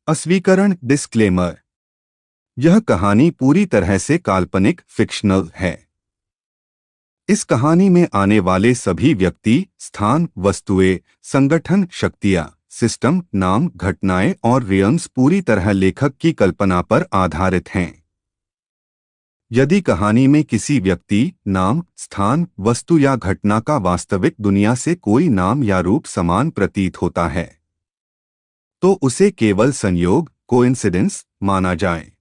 अस्वीकरण disclaimer. यह कहानी पूरी तरह से काल्पनिक फिक्शनल है। इस कहानी में आने वाले सभी व्यक्ति, स्थान, वस्तुएं, संगठन, शक्तियां, सिस्टम, नाम, घटनाएं और रियम्स पूरी तरह लेखक की कल्पना पर आधारित हैं। यदि कहानी में किसी व्यक्ति, नाम, स्थान, वस्तु या घटना का वास्तविक दुनिया से कोई नाम या रूप समान प्रतीत होता है, तो उसे केवल संयोग, कोइंसिडेंस माना जाए।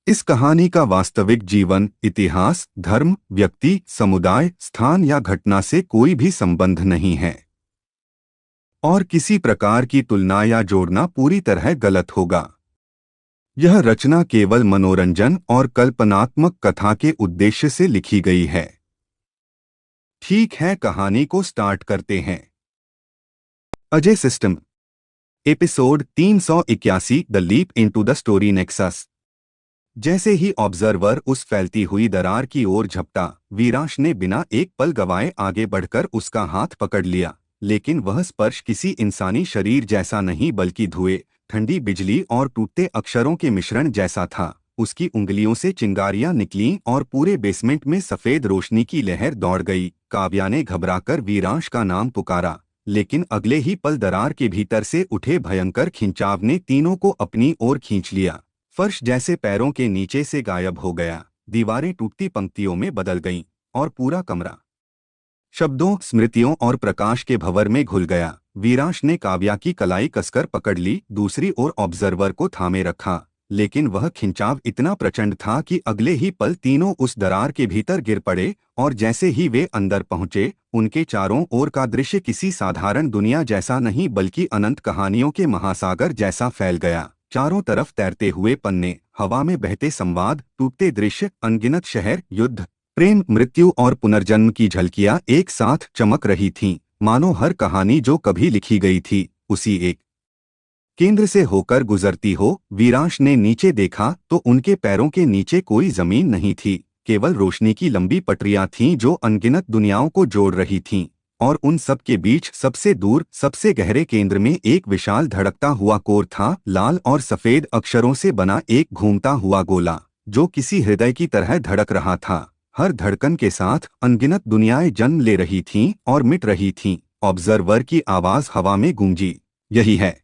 इस कहानी का वास्तविक जीवन, इतिहास, धर्म, व्यक्ति, समुदाय, स्थान या घटना से कोई भी संबंध नहीं है, और किसी प्रकार की तुलना या जोड़ना पूरी तरह गलत होगा। यह रचना केवल मनोरंजन और कल्पनात्मक कथा के उद्देश्य से लिखी गई है। ठीक है, कहानी को स्टार्ट करते हैं। Ajay system. Episode 381, the leap into the story nexus. जैसे ही ऑब्जर्वर उस फैलती हुई दरार की ओर झपटा, वीरांश ने बिना एक पल गवाए आगे बढ़कर उसका हाथ पकड़ लिया। लेकिन वह स्पर्श किसी इंसानी शरीर जैसा नहीं, बल्कि धुएं, ठंडी बिजली और टूटते अक्षरों के मिश्रण जैसा था। उसकी उंगलियों से चिंगारियां निकलीं और पूरे बेसमेंट में सफेद रोशनी की लहर दौड़ गई। काव्या ने घबराकर वीरांश का नाम पुकारा, लेकिन अगले ही पल दरार के भीतर से उठे भयंकर खिंचाव ने तीनों को अपनी ओर खींच लिया। फर्श जैसे पैरों के नीचे से गायब हो गया, दीवारें टूटती पंक्तियों में बदल गईं, और पूरा कमरा शब्दों, स्मृतियों और प्रकाश के भंवर में घुल गया। वीरांश ने काव्या की कलाई कसकर पकड़ ली, दूसरी ओर ऑब्जर्वर को थामे रखा, लेकिन वह खिंचाव इतना प्रचंड था कि अगले ही पल तीनों उस दरार के भीतर गिर पड़े, और जैसे ही वे अंदर पहुंचे, उनके चारों ओर का दृश्य किसी साधारण दुनिया जैसा नहीं, बल्कि अनंत कहानियों के महासागर जैसा फैल गया। चारों तरफ तैरते हुए पन्ने, हवा में बहते संवाद, टूटते दृश्य, अनगिनत शहर, युद्ध, प्रेम, मृत्यु और पुनर्जन्म की झलकियां एक साथ चमक रही थीं, मानो हर कहानी जो कभी लिखी गई थी उसी एक केंद्र से होकर गुजरती हो। वीरांश ने नीचे देखा तो उनके पैरों के नीचे कोई जमीन नहीं थी, केवल रोशनी की लंबी पटरियां थीं जो अनगिनत दुनियाओं को जोड़ रही थीं। और उन सब के बीच सबसे दूर, सबसे गहरे केंद्र में एक विशाल धड़कता हुआ कोर था, लाल और सफेद अक्षरों से बना एक घूमता हुआ गोला, जो किसी हृदय की तरह धड़क रहा था। हर धड़कन के साथ अनगिनत दुनियाएं जन्म ले रही थीं और मिट रही थीं। ऑब्जर्वर की आवाज हवा में गूंजी, यही है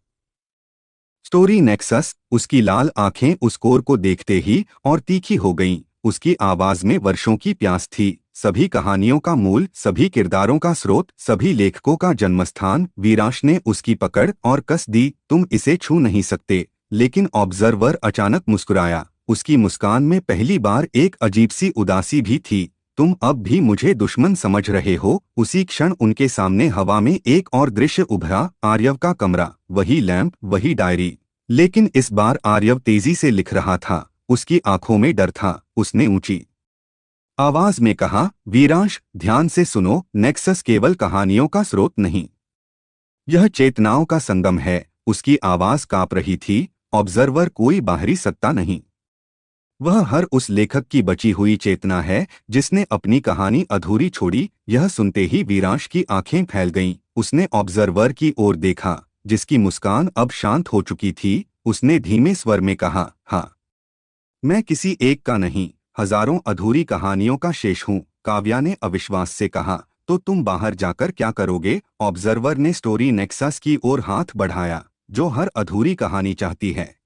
स्टोरी नेक्सस। उसकी लाल आंखें उस कोर को देखते ही और तीखी हो गईं। उसकी आवाज में वर्षों की प्यास थी, सभी कहानियों का मूल, सभी किरदारों का स्रोत, सभी लेखकों का जन्मस्थान। वीरांश ने उसकी पकड़ और कस दी, तुम इसे छू नहीं सकते। लेकिन ऑब्जर्वर अचानक मुस्कुराया। उसकी मुस्कान में पहली बार एक अजीब सी उदासी भी थी। तुम अब भी मुझे दुश्मन समझ रहे हो? उसी क्षण उनके सामने हवा में एक और दृश्य उभरा, आर्यव का कमरा, वही लैंप, वही डायरी। लेकिन इस बार आर्यव तेजी से लिख रहा था, उसकी आंखों में डर था। उसने ऊंची आवाज में कहा, वीरांश, ध्यान से सुनो, नेक्सस केवल कहानियों का स्रोत नहीं, यह चेतनाओं का संगम है। उसकी आवाज कांप रही थी। ऑब्जर्वर कोई बाहरी सत्ता नहीं, वह हर उस लेखक की बची हुई चेतना है जिसने अपनी कहानी अधूरी छोड़ी। यह सुनते ही वीरांश की आंखें फैल गईं। उसने ऑब्जर्वर की ओर देखा, जिसकी मुस्कान अब शांत हो चुकी थी। उसने धीमे स्वर में कहा, हाँ, मैं किसी एक का नहीं, हजारों अधूरी कहानियों का शेष हूँ। काव्या ने अविश्वास से कहा, तो तुम बाहर जाकर क्या करोगे? ऑब्जर्वर ने स्टोरी नेक्सस की ओर हाथ बढ़ाया, जो हर अधूरी कहानी चाहती है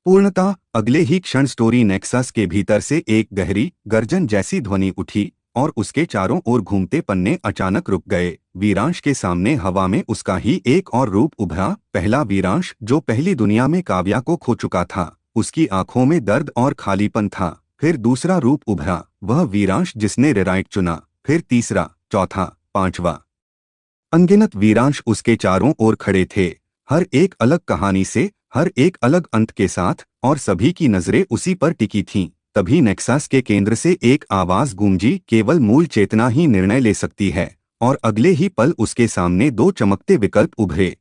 पूर्णता। अगले ही क्षण स्टोरी नेक्सस के भीतर से एक गहरी, गर्जन जैसी ध्वनि उठी, और उसके चारों ओर घूमते पन्ने अचानक रुक गए। वीरांश के सामने हवा में उसका ही एक और रूप उभरा। पहला वीरांश, जो पहली दुनिया में काव्या को खो चुका था। उसकी आंखों में दर्द और खालीपन था। फिर दूसरा रूप उभरा, वह वीरांश जिसने रिराइट चुना। फिर तीसरा, चौथा, पांचवा। अनगिनत वीरांश उसके चारों ओर खड़े थे, हर एक अलग कहानी से, हर एक अलग अंत के साथ, और सभी की नजरें उसी पर टिकी थीं। तभी नेक्सस के केंद्र से एक आवाज गूंजी, केवल मूल चेतना ही निर्णय ले सकती है। और अगले ही पल उसके सामने दो चमकते विकल्प उभरे।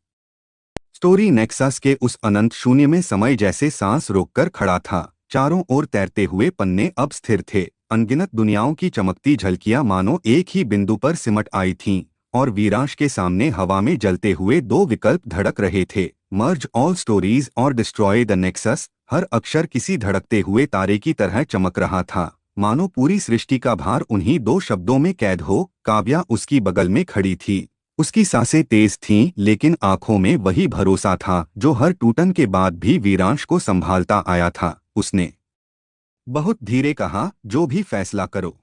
स्टोरी नेक्सस के उस अनंत शून्य में समय जैसे सांस रोककर खड़ा था। चारों ओर तैरते हुए पन्ने अब स्थिर थे। अनगिनत दुनियाओं की चमकती झलकियां मानो एक ही बिंदु पर सिमट आई थीं, और वीरांश के सामने हवा में जलते हुए दो विकल्प धड़क रहे थे। मर्ज ऑल स्टोरीज और डिस्ट्रॉय द नेक्सस। हर अक्षर किसी धड़कते हुए तारे की तरह चमक रहा था, मानो पूरी सृष्टि का भार उन्हीं दो शब्दों में कैद हो। काव्या उसकी बगल में खड़ी थी। उसकी सांसें तेज थीं, लेकिन आंखों में वही भरोसा था जो हर टूटन के बाद भी वीरांश को संभालता आया था। उसने बहुत धीरे कहा, जो भी फैसला करो,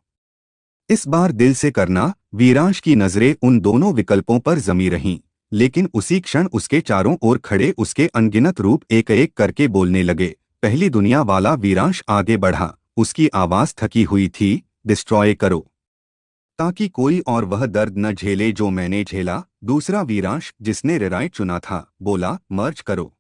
इस बार दिल से करना। वीरांश की नजरें उन दोनों विकल्पों पर जमी रहीं, लेकिन उसी क्षण उसके चारों ओर खड़े उसके अनगिनत रूप एक एक करके बोलने लगे। पहली दुनिया वाला वीरांश आगे बढ़ा। उसकी आवाज थकी हुई थी। डिस्ट्रॉय करो, ताकि कोई और वह दर्द न झेले जो मैंने झेला। दूसरा वीरांश, जिसने रिराइट चुना था, बोला, मर्ज करो,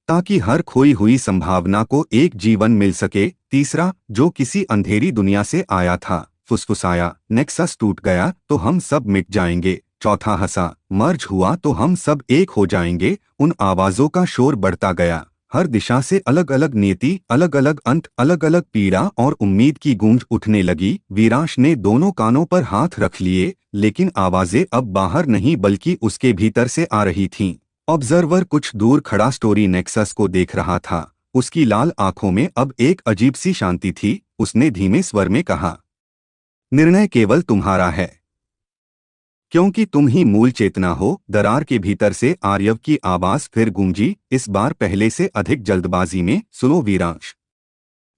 ताकि हर खोई हुई संभावना को एक जीवन मिल सके। तीसरा, जो किसी अंधेरी दुनिया से आया था, फुसफुसाया, नेक्सस टूट गया तो हम सब मिट जाएंगे। चौथा हंसा, मर्ज हुआ तो हम सब एक हो जाएंगे। उन आवाजों का शोर बढ़ता गया। हर दिशा से अलग अलग नियति, अलग अलग अंत, अलग अलग पीड़ा और उम्मीद की गूंज उठने लगी। वीरांश ने दोनों कानों पर हाथ रख लिए, लेकिन आवाजें अब बाहर नहीं बल्कि उसके भीतर से आ रही थीं। ऑब्जर्वर कुछ दूर खड़ा स्टोरी नेक्सस को देख रहा था। उसकी लाल आंखों में अब एक अजीब सी शांति थी। उसने धीमे स्वर में कहा, निर्णय केवल तुम्हारा है, क्योंकि तुम ही मूल चेतना हो। दरार के भीतर से आर्यव की आवाज फिर गूंजी, इस बार पहले से अधिक जल्दबाजी में। सुनो वीरांश,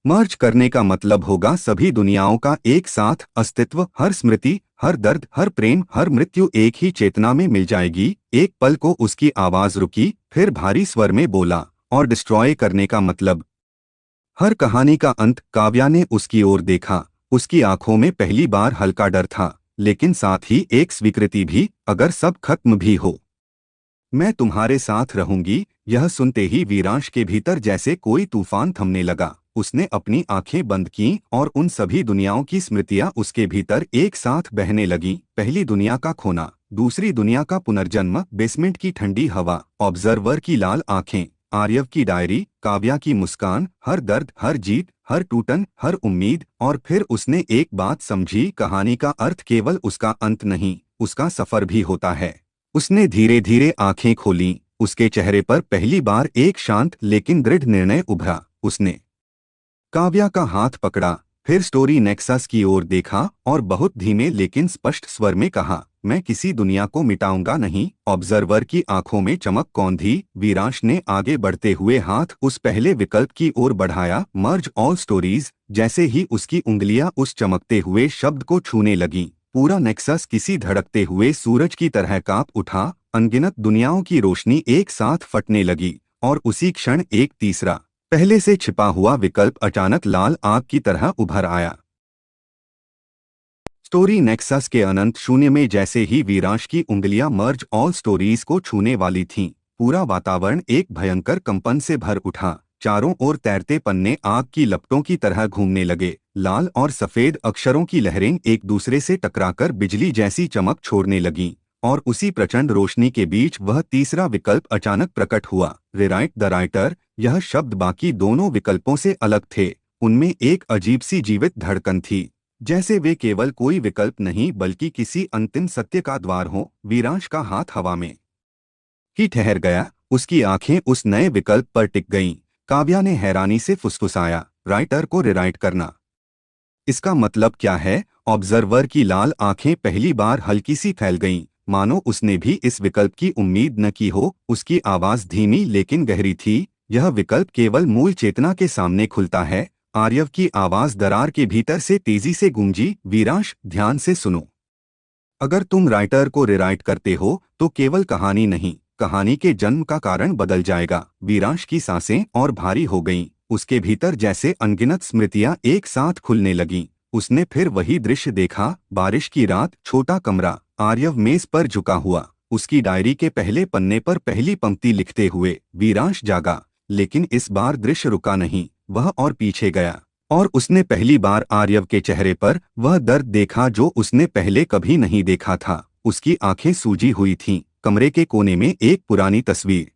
मर्ज करने का मतलब होगा सभी दुनियाओं का एक साथ अस्तित्व। हर स्मृति, हर दर्द, हर प्रेम, हर मृत्यु एक ही चेतना में मिल जाएगी। एक पल को उसकी आवाज रुकी, फिर भारी स्वर में बोला, और डिस्ट्रॉय करने का मतलब हर कहानी का अंत। काव्या ने उसकी ओर देखा। उसकी आंखों में पहली बार हल्का डर था, लेकिन साथ ही एक स्वीकृति भी। अगर सब खत्म भी हो, मैं तुम्हारे साथ रहूंगी। यह सुनते ही वीरांश के भीतर जैसे कोई तूफान थमने लगा। उसने अपनी आंखें बंद कीं और उन सभी दुनियाओं की स्मृतियां उसके भीतर एक साथ बहने लगीं। पहली दुनिया का खोना, दूसरी दुनिया का पुनर्जन्म, बेसमेंट की ठंडी हवा, ऑब्जर्वर की लाल आंखें, आर्यव की डायरी, काव्या की मुस्कान, हर दर्द, हर जीत, हर टूटन, हर उम्मीद। और फिर उसने एक बात समझी, कहानी का अर्थ केवल उसका अंत नहीं, उसका सफर भी होता है। उसने धीरे धीरे आंखें खोलीं। उसके चेहरे पर पहली बार एक शांत लेकिन दृढ़ निर्णय उभरा। उसने काव्या का हाथ पकड़ा, फिर स्टोरी नेक्सस की ओर देखा और बहुत धीमे लेकिन स्पष्ट स्वर में कहा, मैं किसी दुनिया को मिटाऊंगा नहीं। ऑब्जर्वर की आंखों में चमक कौंधी। वीरांश ने आगे बढ़ते हुए हाथ उस पहले विकल्प की ओर बढ़ाया, मर्ज ऑल स्टोरीज। जैसे ही उसकी उंगलियां उस चमकते हुए शब्द को छूने लगीं, पूरा नेक्सस किसी धड़कते हुए सूरज की तरह कांप उठा। अनगिनत दुनियाओं की रोशनी एक साथ फटने लगी, और उसी क्षण एक तीसरा, पहले से छिपा हुआ विकल्प अचानक लाल आग की तरह उभर आया। स्टोरी नेक्सस के अनंत शून्य में जैसे ही वीरांश की उंगलियां मर्ज ऑल स्टोरीज को छूने वाली थीं, पूरा वातावरण एक भयंकर कंपन से भर उठा। चारों ओर तैरते पन्ने आग की लपटों की तरह घूमने लगे। लाल और सफेद अक्षरों की लहरें एक दूसरे से टकराकर बिजली जैसी चमक छोड़ने लगीं, और उसी प्रचंड रोशनी के बीच वह तीसरा विकल्प अचानक प्रकट हुआ, रिराइट द राइटर। यह शब्द बाकी दोनों विकल्पों से अलग थे। उनमें एक अजीब सी जीवित धड़कन थी, जैसे वे केवल कोई विकल्प नहीं बल्कि किसी अंतिम सत्य का द्वार हो। वीरांश का हाथ हवा में ही ठहर गया। उसकी आंखें उस नए विकल्प पर टिक गईं। काव्या ने हैरानी से फुसफुसाया, राइटर को रिराइट करना, इसका मतलब क्या है? ऑब्जर्वर की लाल आंखें पहली बार हल्की सी फैल गईं, मानो उसने भी इस विकल्प की उम्मीद न की हो। उसकी आवाज धीमी लेकिन गहरी थी, यह विकल्प केवल मूल चेतना के सामने खुलता है। आर्यव की आवाज दरार के भीतर से तेजी से गूंजी, वीरांश, ध्यान से सुनो। अगर तुम राइटर को रिराइट करते हो तो केवल कहानी नहीं, कहानी के जन्म का कारण बदल जाएगा। वीरांश की सांसें और भारी हो गईं। उसके भीतर जैसे अनगिनत स्मृतियां एक साथ खुलने लगीं। उसने फिर वही दृश्य देखा, बारिश की रात, छोटा कमरा, आर्यव मेज पर झुका हुआ, उसकी डायरी के पहले पन्ने पर पहली पंक्ति लिखते हुए। वीरांश जागा, लेकिन इस बार दृश्य रुका नहीं, वह और पीछे गया, और उसने पहली बार आर्यव के चेहरे पर वह दर्द देखा जो उसने पहले कभी नहीं देखा था। उसकी आंखें सूजी हुई थीं। कमरे के कोने में एक पुरानी तस्वीर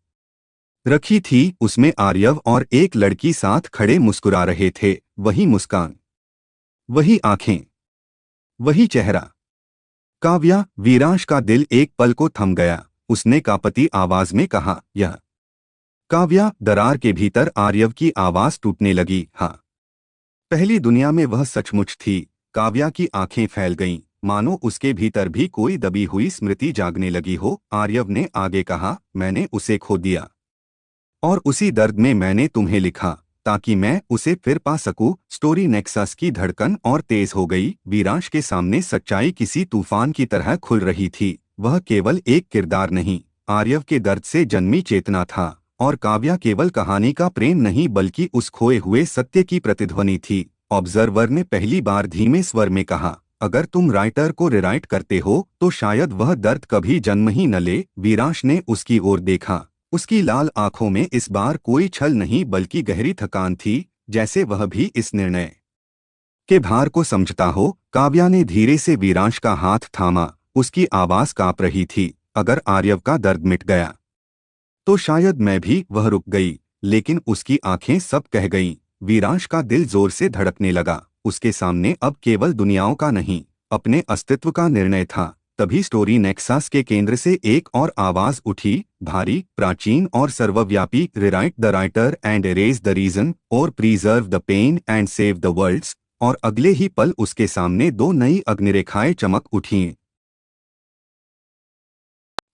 रखी थी। उसमें आर्यव और एक लड़की साथ खड़े मुस्कुरा रहे थे। वही मुस्कान, वही आंखें, वही चेहरा। काव्या। वीरांश का दिल एक पल को थम गया। उसने कांपती आवाज में कहा, यह काव्या, दरार के भीतर आर्यव की आवाज टूटने लगी। हाँ, पहली दुनिया में वह सचमुच थी। काव्या की आंखें फैल गईं, मानो उसके भीतर भी कोई दबी हुई स्मृति जागने लगी हो। आर्यव ने आगे कहा, मैंने उसे खो दिया और उसी दर्द में मैंने तुम्हें लिखा ताकि मैं उसे फिर पा सकूं। स्टोरी नेक्सस की धड़कन और तेज हो गई। वीरांश के सामने सच्चाई किसी तूफान की तरह खुल रही थी। वह केवल एक किरदार नहीं, आर्यव के दर्द से जन्मी चेतना था, और काव्या केवल कहानी का प्रेम नहीं बल्कि उस खोए हुए सत्य की प्रतिध्वनि थी। ऑब्जर्वर ने पहली बार धीमे स्वर में कहा, अगर तुम राइटर को रिराइट करते हो तो शायद वह दर्द कभी जन्म ही न ले। वीरांश ने उसकी ओर देखा। उसकी लाल आंखों में इस बार कोई छल नहीं बल्कि गहरी थकान थी, जैसे वह भी इस निर्णय के भार को समझता हो। काव्या ने धीरे से वीरांश का हाथ थामा। उसकी आवाज कांप रही थी, अगर आर्यव का दर्द मिट गया तो शायद मैं भी। वह रुक गई, लेकिन उसकी आंखें सब कह गईं। वीरांश का दिल जोर से धड़कने लगा। उसके सामने अब केवल दुनियाओं का नहीं, अपने अस्तित्व का निर्णय था। तभी स्टोरी नेक्सस के केंद्र से एक और आवाज उठी, भारी, प्राचीन और सर्वव्यापी, rewrite the writer and erase the reason और preserve the pain and save the worlds. और अगले ही पल उसके सामने दो नई अग्निरेखाएं चमक उठीं।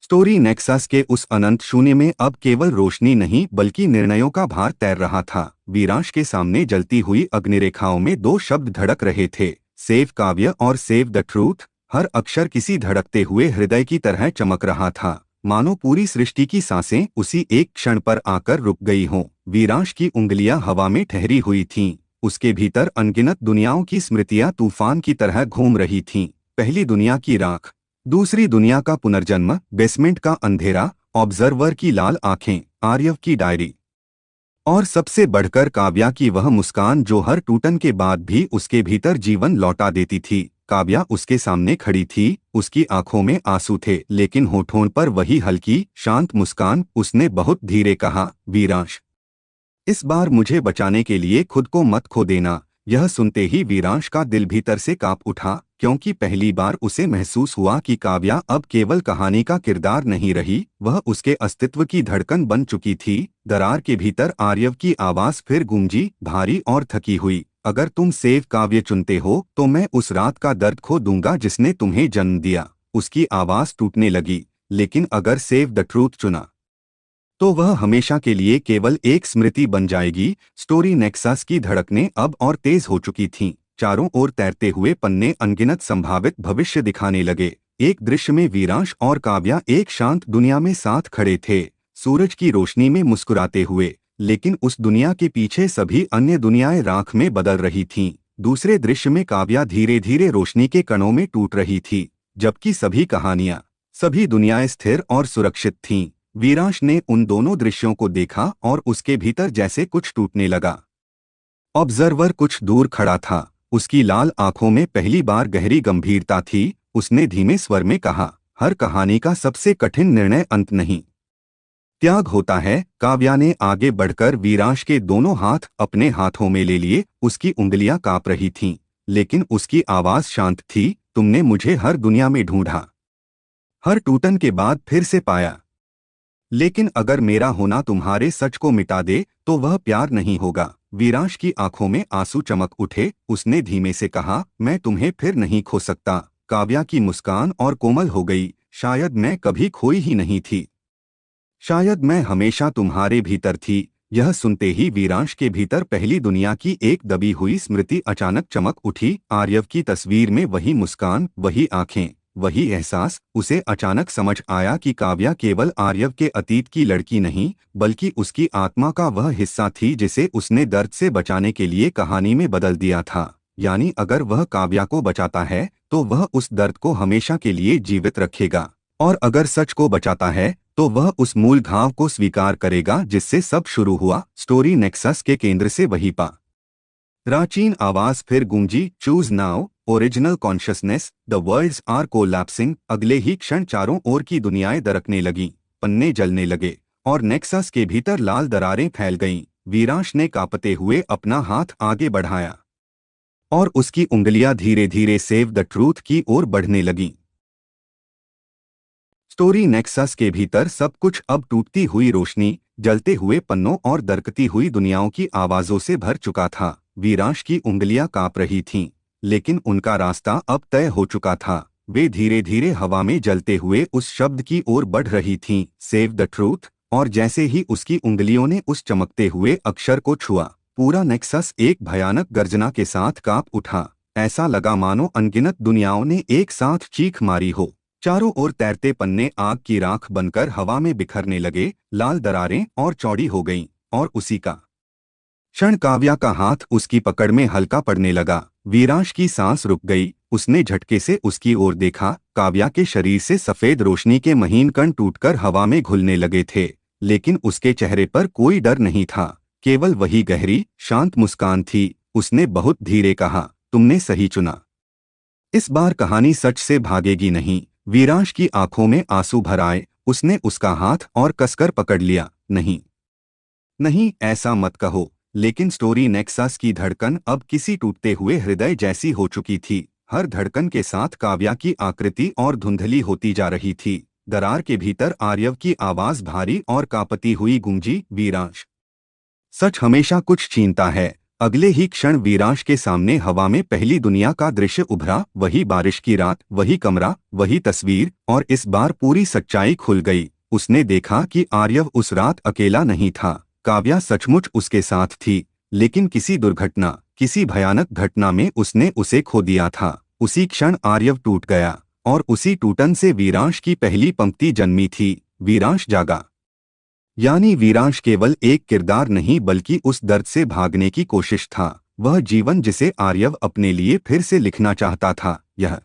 स्टोरी नेक्सस के उस अनंत शून्य में अब केवल रोशनी नहीं बल्कि निर्णयों का भार तैर रहा था। वीरांश के सामने जलती हुई अग्निरेखाओं में दो शब्द धड़क रहे थे, सेव काव्य और सेव द ट्रूथ। हर अक्षर किसी धड़कते हुए हृदय की तरह चमक रहा था, मानो पूरी सृष्टि की सांसें उसी एक क्षण पर आकर रुक गई हों। वीरांश की उंगलियां हवा में ठहरी हुई थीं। उसके भीतर अनगिनत दुनियाओं की स्मृतियां तूफान की तरह घूम रही थीं। पहली दुनिया की राख, दूसरी दुनिया का पुनर्जन्म, बेसमेंट का अंधेरा, ऑब्जर्वर की लाल आंखें, आर्यव की डायरी, और सबसे बढ़कर काव्या की वह मुस्कान जो हर टूटन के बाद भी उसके भीतर जीवन लौटा देती थी। काव्या उसके सामने खड़ी थी, उसकी आंखों में आंसू थे लेकिन होठों पर वही हल्की, शांत मुस्कान। उसने बहुत धीरे कहा, वीरांश, इस बार मुझे बचाने के लिए खुद को मत खो देना। यह सुनते ही वीरांश का दिल भीतर से कांप उठा, क्योंकि पहली बार उसे महसूस हुआ कि काव्या अब केवल कहानी का किरदार नहीं रही, वह उसके अस्तित्व की धड़कन बन चुकी थी। दरार के भीतर आर्यव की आवाज फिर गूंजी, भारी और थकी हुई, अगर तुम सेव काव्य चुनते हो तो मैं उस रात का दर्द खो दूंगा जिसने तुम्हें जन्म दिया। उसकी आवाज टूटने लगी, लेकिन अगर सेव द ट्रूथ चुना तो वह हमेशा के लिए केवल एक स्मृति बन जाएगी। स्टोरी नेक्सस की धड़कनें अब और तेज हो चुकी थीं। चारों ओर तैरते हुए पन्ने अनगिनत संभावित भविष्य दिखाने लगे। एक दृश्य में वीरांश और काव्या एक शांत दुनिया में साथ खड़े थे, सूरज की रोशनी में मुस्कुराते हुए, लेकिन उस दुनिया के पीछे सभी अन्य दुनियाएं राख में बदल रही थीं। दूसरे दृश्य में काव्या धीरे धीरे रोशनी के कणों में टूट रही थी, जबकि सभी कहानियां, सभी दुनियाएं स्थिर और सुरक्षित थीं। वीरांश ने उन दोनों दृश्यों को देखा और उसके भीतर जैसे कुछ टूटने लगा। ऑब्जर्वर कुछ दूर खड़ा था, उसकी लाल आंखों में पहली बार गहरी गंभीरता थी। उसने धीमे स्वर में कहा, हर कहानी का सबसे कठिन निर्णय अंत नहीं, त्याग होता है। काव्या ने आगे बढ़कर वीरांश के दोनों हाथ अपने हाथों में ले लिए। उसकी उंगलियां कांप रही थीं, लेकिन उसकी आवाज शांत थी, तुमने मुझे हर दुनिया में ढूंढा, हर टूटन के बाद फिर से पाया, लेकिन अगर मेरा होना तुम्हारे सच को मिटा दे तो वह प्यार नहीं होगा। वीरांश की आंखों में आंसू चमक उठे। उसने धीमे से कहा, मैं तुम्हें फिर नहीं खो सकता। काव्या की मुस्कान और कोमल हो गई, शायद मैं कभी खोई ही नहीं थी, शायद मैं हमेशा तुम्हारे भीतर थी। यह सुनते ही वीरांश के भीतर पहली दुनिया की एक दबी हुई स्मृति अचानक चमक उठी। आर्यव की तस्वीर में वही मुस्कान, वही आंखें, वही एहसास। उसे अचानक समझ आया कि काव्या केवल आर्यव के अतीत की लड़की नहीं बल्कि उसकी आत्मा का वह हिस्सा थी जिसे उसने दर्द से बचाने के लिए कहानी में बदल दिया था। यानी अगर वह काव्या को बचाता है तो वह उस दर्द को हमेशा के लिए जीवित रखेगा, और अगर सच को बचाता है तो वह उस मूल घाव को स्वीकार करेगा जिससे सब शुरू हुआ। स्टोरी नेक्सस के केंद्र से वही प्राचीन आवाज फिर गूंजी, choose now, original consciousness, the worlds are collapsing. अगले ही क्षण चारों ओर की दुनियाएं दरकने लगीं, पन्ने जलने लगे और नेक्सस के भीतर लाल दरारें फैल गईं। वीरांश ने कांपते हुए अपना हाथ आगे बढ़ाया और उसकी उंगलियां धीरे धीरे सेव द ट्रूथ की ओर बढ़ने लगीं। स्टोरी नेक्सस के भीतर सब कुछ अब टूटती हुई रोशनी, जलते हुए पन्नों और दरकती हुई दुनियाओं की आवाजों से भर चुका था। वीरांश की उंगलियां कांप रही थीं, लेकिन उनका रास्ता अब तय हो चुका था। वे धीरे धीरे हवा में जलते हुए उस शब्द की ओर बढ़ रही थीं, सेव द ट्रूथ। और जैसे ही उसकी उंगलियों ने उस चमकते हुए अक्षर को छुआ, पूरा नेक्सस एक भयानक गर्जना के साथ कांप उठा। ऐसा लगा मानो अनगिनत दुनियाओं ने एक साथ चीख मारी हो। चारों ओर तैरते पन्ने आग की राख बनकर हवा में बिखरने लगे, लाल दरारें और चौड़ी हो गईं। और उसी का क्षण काव्या का हाथ उसकी पकड़ में हल्का पड़ने लगा। वीरांश की सांस रुक गई। उसने झटके से उसकी ओर देखा। काव्या के शरीर से सफेद रोशनी के महीन कण टूटकर हवा में घुलने लगे थे, लेकिन उसके चेहरे पर कोई डर नहीं था, केवल वही गहरी शांत मुस्कान थी। उसने बहुत धीरे कहा, तुमने सही चुना। इस बार कहानी सच से भागेगी नहीं। वीरांश की आंखों में आंसू भर आए। उसने उसका हाथ और कसकर पकड़ लिया। नहीं नहीं, ऐसा मत कहो। लेकिन स्टोरी नेक्सस की धड़कन अब किसी टूटते हुए हृदय जैसी हो चुकी थी। हर धड़कन के साथ काव्या की आकृति और धुंधली होती जा रही थी। दरार के भीतर आर्यव की आवाज भारी और कांपती हुई गूंजी, वीरांश, सच हमेशा कुछ छीनता है। अगले ही क्षण वीरांश के सामने हवा में पहली दुनिया का दृश्य उभरा। वही बारिश की रात, वही कमरा, वही तस्वीर। और इस बार पूरी सच्चाई खुल गई। उसने देखा कि आर्यव उस रात अकेला नहीं था। काव्या सचमुच उसके साथ थी, लेकिन किसी दुर्घटना, किसी भयानक घटना में उसने उसे खो दिया था। उसी क्षण आर्यव टूट गया, और उसी टूटन से वीरांश की पहली पंक्ति जन्मी थी, वीरांश जागा। यानी वीरांश केवल एक किरदार नहीं, बल्कि उस दर्द से भागने की कोशिश था। वह जीवन जिसे आर्यव अपने लिए फिर से लिखना चाहता था। यह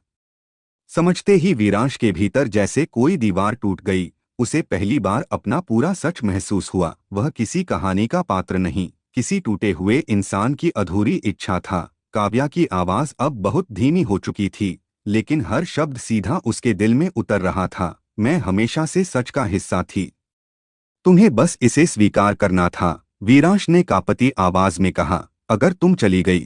समझते ही वीरांश के भीतर जैसे कोई दीवार टूट गई। उसे पहली बार अपना पूरा सच महसूस हुआ। वह किसी कहानी का पात्र नहीं, किसी टूटे हुए इंसान की अधूरी इच्छा था। काव्या की आवाज अब बहुत धीमी हो चुकी थी, लेकिन हर शब्द सीधा उसके दिल में उतर रहा था। मैं हमेशा से सच का हिस्सा थी, तुम्हें बस इसे स्वीकार करना था। वीरांश ने कांपती आवाज में कहा, अगर तुम चली गई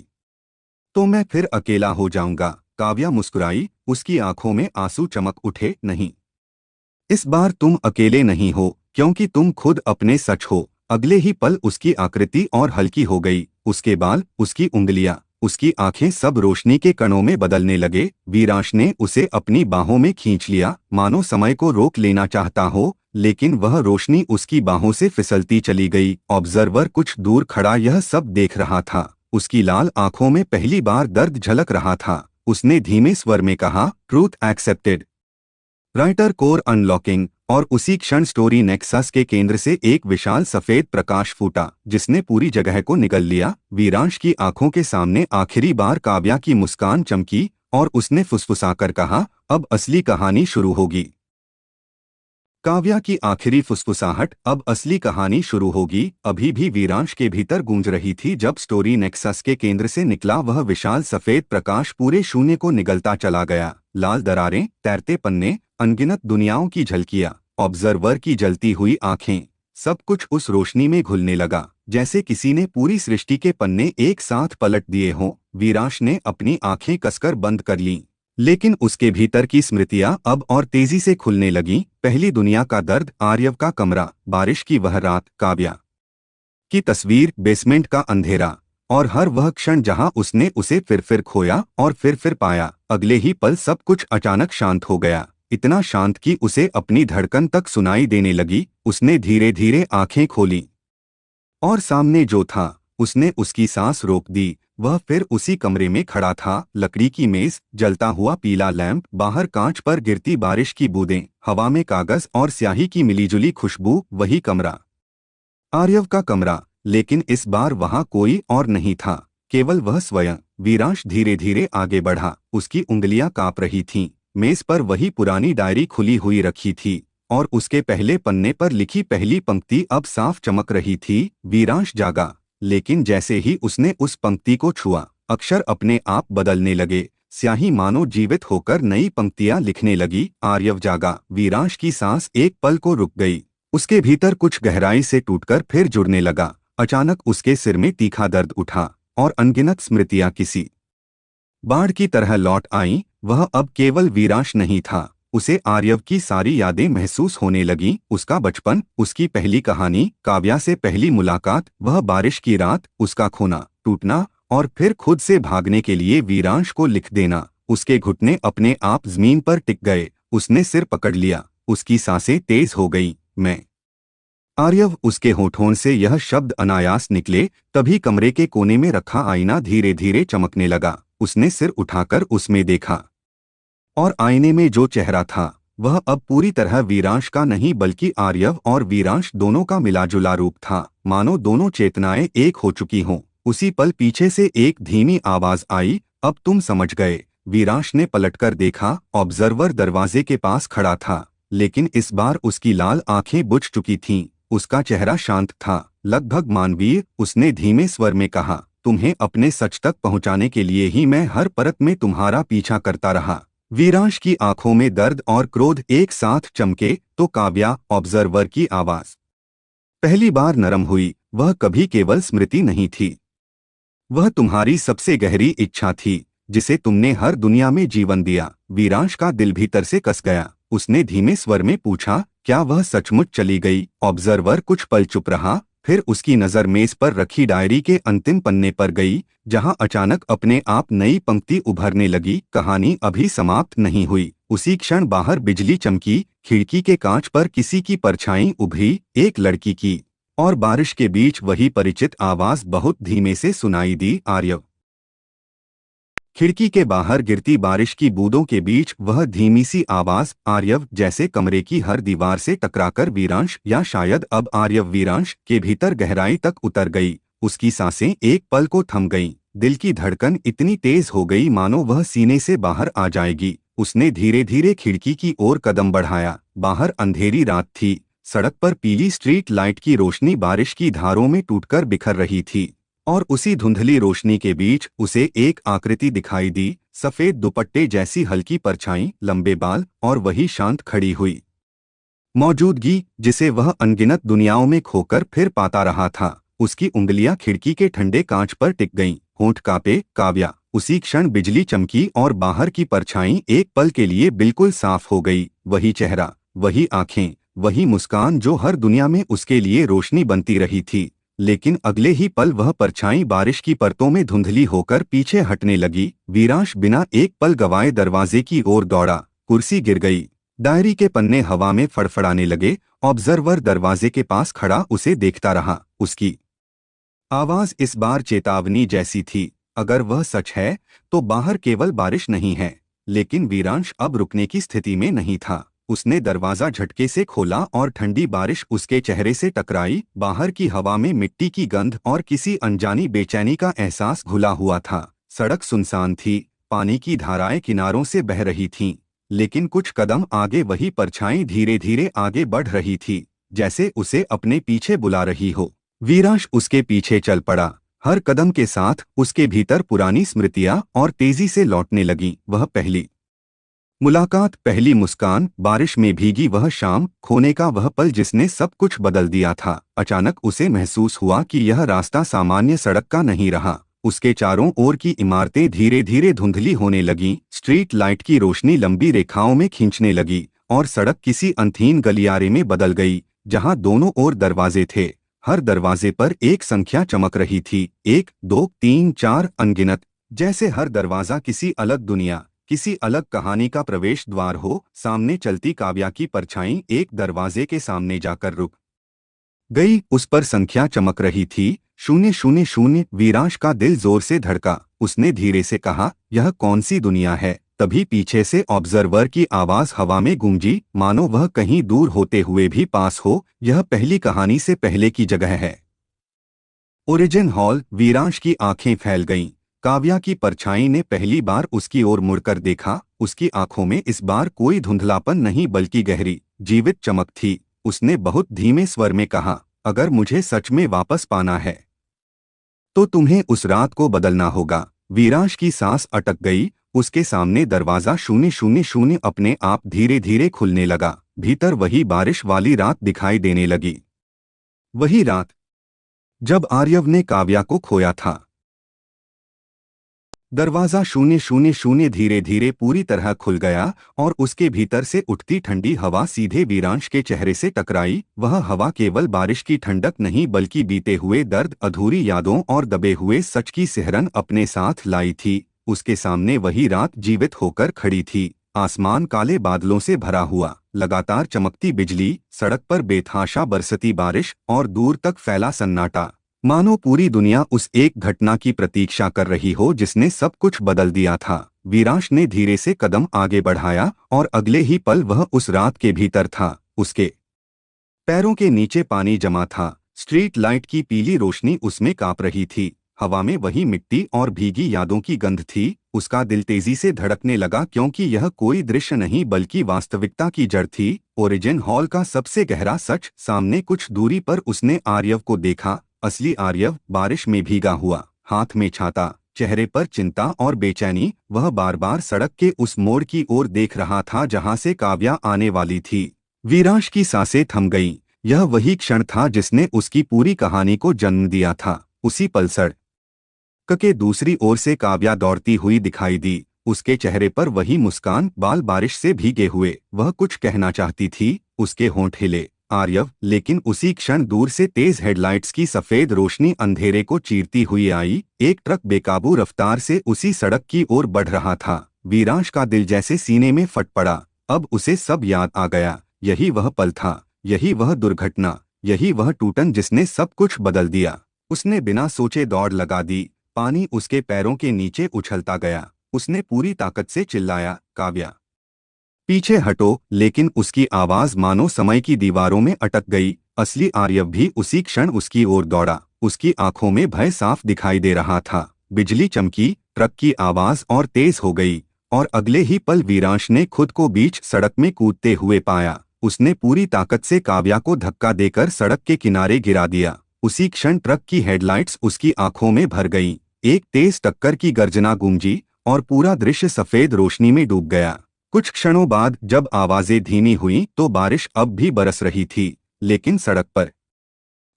तो मैं फिर अकेला हो जाऊंगा। काव्या मुस्कुराई। उसकी आंखों में आंसू चमक उठे। नहीं, इस बार तुम अकेले नहीं हो, क्योंकि तुम खुद अपने सच हो। अगले ही पल उसकी आकृति और हल्की हो गई। उसके बाल, उसकी उंगलियां, उसकी आंखें सब रोशनी के कणों में बदलने लगे। वीरांश ने उसे अपनी बाहों में खींच लिया, मानो समय को रोक लेना चाहता हो, लेकिन वह रोशनी उसकी बाहों से फिसलती चली गई। ऑब्जर्वर कुछ दूर खड़ा यह सब देख रहा था। उसकी लाल आंखों में पहली बार दर्द झलक रहा था। उसने धीमे स्वर में कहा, truth accepted, writer core unlocking. और उसी क्षण स्टोरी नेक्सस के केंद्र से एक विशाल सफेद प्रकाश फूटा, जिसने पूरी जगह को निगल लिया। वीरांश की आंखों के सामने आखिरी बार काव्या की मुस्कान चमकी, और उसने फुसफुसाकर कहा, अब असली कहानी शुरू होगी। काव्या की आखिरी फुसफुसाहट, अब असली कहानी शुरू होगी, अभी भी वीरांश के भीतर गूंज रही थी। जब स्टोरी नेक्सस के केंद्र से निकला वह विशाल सफेद प्रकाश पूरे शून्य को निगलता चला गया। लाल दरारें, तैरते पन्ने, अनगिनत दुनियाओं की झलकियां, ऑब्जर्वर की जलती हुई आंखें, सब कुछ उस रोशनी में घुलने लगा, जैसे किसी ने पूरी सृष्टि के पन्ने एक साथ पलट दिए हों। वीरांश ने अपनी आंखें कसकर बंद कर लीं, लेकिन उसके भीतर की स्मृतियां अब और तेजी से खुलने लगीं। पहली दुनिया का दर्द, आर्यव का कमरा, बारिश की वह रात, काव्या की तस्वीर, बेसमेंट का अंधेरा, और हर वह क्षण जहां उसने उसे फिर खोया और फिर पाया। अगले ही पल सब कुछ अचानक शांत हो गया, इतना शांत कि उसे अपनी धड़कन तक सुनाई देने लगी। उसने धीरे धीरे आंखें खोलीं, और सामने जो था, उसने उसकी सांस रोक दी। वह फिर उसी कमरे में खड़ा था। लकड़ी की मेज, जलता हुआ पीला लैंप, बाहर कांच पर गिरती बारिश की बूंदें, हवा में कागज और स्याही की मिलीजुली खुशबू। वही कमरा, आर्यव का कमरा, लेकिन इस बार वहां कोई और नहीं था, केवल वह स्वयं। वीरांश धीरे धीरे आगे बढ़ा। उसकी उंगलियां कांप रही थीं। मेज पर वही पुरानी डायरी खुली हुई रखी थी, और उसके पहले पन्ने पर लिखी पहली पंक्ति अब साफ चमक रही थी, वीरांश जागा। लेकिन जैसे ही उसने उस पंक्ति को छुआ, अक्षर अपने आप बदलने लगे। स्याही मानो जीवित होकर नई पंक्तियां लिखने लगी। आर्यव जागा। वीरांश की सांस एक पल को रुक गई। उसके भीतर कुछ गहराई से टूटकर फिर जुड़ने लगा। अचानक उसके सिर में तीखा दर्द उठा, और अनगिनत स्मृतियां किसी बाढ़ की तरह लौट आईं। वह अब केवल वीरांश नहीं था, उसे आर्यव की सारी यादें महसूस होने लगीं, उसका बचपन, उसकी पहली कहानी, काव्या से पहली मुलाकात, वह बारिश की रात, उसका खोना, टूटना और फिर खुद से भागने के लिए वीरांश को लिख देना। उसके घुटने अपने आप जमीन पर टिक गए। उसने सिर पकड़ लिया, उसकी सांसें तेज हो गईं। मैं आर्यव, उसके होठों से यह शब्द अनायास निकले, तभी कमरे के कोने में रखा आईना धीरे धीरे चमकने लगा। उसने सिर उठाकर उसमें देखा और आईने में जो चेहरा था वह अब पूरी तरह वीरांश का नहीं बल्कि आर्यव और वीरांश दोनों का मिलाजुला रूप था, मानो दोनों चेतनाएं एक हो चुकी हों। उसी पल पीछे से एक धीमी आवाज आई, अब तुम समझ गए। वीरांश ने पलटकर देखा। ऑब्जर्वर दरवाजे के पास खड़ा था, लेकिन इस बार उसकी लाल आंखें बुझ चुकी थीं। उसका चेहरा शांत था, लगभग मानवीय। उसने धीमे स्वर में कहा, तुम्हें अपने सच तक पहुंचाने के लिए ही मैं हर परत में तुम्हारा पीछा करता रहा। वीरांश की आंखों में दर्द और क्रोध एक साथ चमके। तो काव्या, ऑब्जर्वर की आवाज पहली बार नरम हुई। वह कभी केवल स्मृति नहीं थी, वह तुम्हारी सबसे गहरी इच्छा थी, जिसे तुमने हर दुनिया में जीवन दिया। वीरांश का दिल भीतर से कस गया। उसने धीमे स्वर में पूछा, क्या वह सचमुच चली गई? ऑब्जर्वर कुछ पल चुप रहा, फिर उसकी नजर मेज पर रखी डायरी के अंतिम पन्ने पर गई, जहां अचानक अपने आप नई पंक्ति उभरने लगी। कहानी अभी समाप्त नहीं हुई। उसी क्षण बाहर बिजली चमकी, खिड़की के कांच पर किसी की परछाई उभरी, एक लड़की की, और बारिश के बीच वही परिचित आवाज बहुत धीमे से सुनाई दी, आर्यव। खिड़की के बाहर गिरती बारिश की बूंदों के बीच वह धीमी सी आवाज, आर्यव, जैसे कमरे की हर दीवार से टकराकर वीरांश, या शायद अब आर्यव, वीरांश के भीतर गहराई तक उतर गई। उसकी सांसें एक पल को थम गईं। दिल की धड़कन इतनी तेज हो गई मानो वह सीने से बाहर आ जाएगी। उसने धीरे धीरे खिड़की की ओर कदम बढ़ाया। बाहर अंधेरी रात थी। सड़क पर पीली स्ट्रीट लाइट की रोशनी बारिश की धारों में टूटकर बिखर रही थी, और उसी धुंधली रोशनी के बीच उसे एक आकृति दिखाई दी, सफेद दुपट्टे जैसी हल्की परछाई, लंबे बाल और वही शांत खड़ी हुई मौजूदगी जिसे वह अनगिनत दुनियाओं में खोकर फिर पाता रहा था। उसकी उंगलियां खिड़की के ठंडे कांच पर टिक गईं, होंठ कांपे। काव्या। उसी क्षण बिजली चमकी और बाहर की परछाई एक पल के लिए बिल्कुल साफ हो गई। वही चेहरा, वही आंखें, वही मुस्कान जो हर दुनिया में उसके लिए रोशनी बनती रही थी। लेकिन अगले ही पल वह परछाई बारिश की परतों में धुंधली होकर पीछे हटने लगी। वीरांश बिना एक पल गवाए दरवाजे की ओर दौड़ा। कुर्सी गिर गई। डायरी के पन्ने हवा में फड़फड़ाने लगे। ऑब्जर्वर दरवाजे के पास खड़ा उसे देखता रहा। उसकी आवाज इस बार चेतावनी जैसी थी, अगर वह सच है तो बाहर केवल बारिश नहीं है। लेकिन वीरांश अब रुकने की स्थिति में नहीं था। उसने दरवाजा झटके से खोला और ठंडी बारिश उसके चेहरे से टकराई। बाहर की हवा में मिट्टी की गंध और किसी अनजानी बेचैनी का एहसास घुला हुआ था। सड़क सुनसान थी, पानी की धाराएं किनारों से बह रही थीं, लेकिन कुछ कदम आगे वही परछाई धीरे धीरे आगे बढ़ रही थी, जैसे उसे अपने पीछे बुला रही हो। वीरांश उसके पीछे चल पड़ा। हर कदम के साथ उसके भीतर पुरानी स्मृतियां और तेजी से लौटने लगीं। वह पहली मुलाकात, पहली मुस्कान, बारिश में भीगी वह शाम, खोने का वह पल जिसने सब कुछ बदल दिया था। अचानक उसे महसूस हुआ कि यह रास्ता सामान्य सड़क का नहीं रहा। उसके चारों ओर की इमारतें धीरे धीरे धुंधली होने लगीं, स्ट्रीट लाइट की रोशनी लंबी रेखाओं में खींचने लगी, और सड़क किसी अनथीन गलियारे में बदल गई, जहां दोनों ओर दरवाजे थे। हर दरवाजे पर एक संख्या चमक रही थी, 1, 2, 3, 4, अनगिनत, जैसे हर दरवाजा किसी अलग दुनिया, किसी अलग कहानी का प्रवेश द्वार हो। सामने चलती काव्या की परछाई एक दरवाजे के सामने जाकर रुक गई। उस पर संख्या चमक रही थी, 000। वीरांश का दिल जोर से धड़का। उसने धीरे से कहा, यह कौन सी दुनिया है? तभी पीछे से ऑब्जर्वर की आवाज हवा में गूंजी, मानो वह कहीं दूर होते हुए भी पास हो। यह पहली कहानी से पहले की जगह है, ओरिजिन हॉल। वीरांश की आंखें फैल गईं। काव्या की परछाई ने पहली बार उसकी ओर मुड़कर देखा। उसकी आंखों में इस बार कोई धुंधलापन नहीं बल्कि गहरी, जीवित चमक थी। उसने बहुत धीमे स्वर में कहा, अगर मुझे सच में वापस पाना है तो तुम्हें उस रात को बदलना होगा। वीरांश की सांस अटक गई। उसके सामने दरवाजा 000 अपने आप धीरे धीरे खुलने लगा। भीतर वही बारिश वाली रात दिखाई देने लगी। वही रात जब आर्यव ने काव्या को खोया था। दरवाजा 000 धीरे धीरे पूरी तरह खुल गया और उसके भीतर से उठती ठंडी हवा सीधे वीरांश के चेहरे से टकराई। वह हवा केवल बारिश की ठंडक नहीं बल्कि बीते हुए दर्द, अधूरी यादों और दबे हुए सच की सिहरन अपने साथ लाई थी। उसके सामने वही रात जीवित होकर खड़ी थी। आसमान काले बादलों से भरा हुआ, लगातार चमकती बिजली, सड़क पर बेतहाशा बरसती बारिश और दूर तक फैला सन्नाटा। मानो पूरी दुनिया उस एक घटना की प्रतीक्षा कर रही हो जिसने सब कुछ बदल दिया था। वीरांश ने धीरे से कदम आगे बढ़ाया और अगले ही पल वह उस रात के भीतर था। उसके पैरों के नीचे पानी जमा था। स्ट्रीट लाइट की पीली रोशनी उसमें कांप रही थी। हवा में वही मिट्टी और भीगी यादों की गंध थी। उसका दिल तेजी से धड़कने लगा क्योंकि यह कोई दृश्य नहीं बल्कि वास्तविकता की जड़ थी। ओरिजिन हॉल का सबसे गहरा सच। सामने कुछ दूरी पर उसने आर्यव को देखा। असली आर्यव, बारिश में भीगा हुआ, हाथ में छाता, चेहरे पर चिंता और बेचैनी। वह बार बार सड़क के उस मोड़ की ओर देख रहा था जहां से काव्या आने वाली थी। वीरांश की सांसें थम गईं। यह वही क्षण था जिसने उसकी पूरी कहानी को जन्म दिया था। उसी पल सड़क के दूसरी ओर से काव्या दौड़ती हुई दिखाई दी। उसके चेहरे पर वही मुस्कान, बाल बारिश से भीगे हुए। वह कुछ कहना चाहती थी, उसके होंठ हिले, आर्यव, लेकिन उसी क्षण दूर से तेज हेडलाइट्स की सफेद रोशनी अंधेरे को चीरती हुई आई। एक ट्रक बेकाबू रफ्तार से उसी सड़क की ओर बढ़ रहा था। वीरांश का दिल जैसे सीने में फट पड़ा। अब उसे सब याद आ गया। यही वह पल था, यही वह दुर्घटना, यही वह टूटन जिसने सब कुछ बदल दिया। उसने बिना सोचे दौड़ लगा दी। पानी उसके पैरों के नीचे उछलता गया। उसने पूरी ताकत से चिल्लाया, काव्या, पीछे हटो, लेकिन उसकी आवाज मानो समय की दीवारों में अटक गई। असली आर्यव भी उसी क्षण उसकी ओर दौड़ा। उसकी आंखों में भय साफ दिखाई दे रहा था। बिजली चमकी, ट्रक की आवाज और तेज हो गई और अगले ही पल वीरांश ने खुद को बीच सड़क में कूदते हुए पाया। उसने पूरी ताकत से काव्या को धक्का देकर सड़क के किनारे गिरा दिया। उसी क्षण ट्रक की हेडलाइट्स उसकी आंखों में भर गईं। एक तेज टक्कर की गर्जना गूंजी और पूरा दृश्य सफेद रोशनी में डूब गया। कुछ क्षणों बाद जब आवाजें धीमी हुईं तो बारिश अब भी बरस रही थी, लेकिन सड़क पर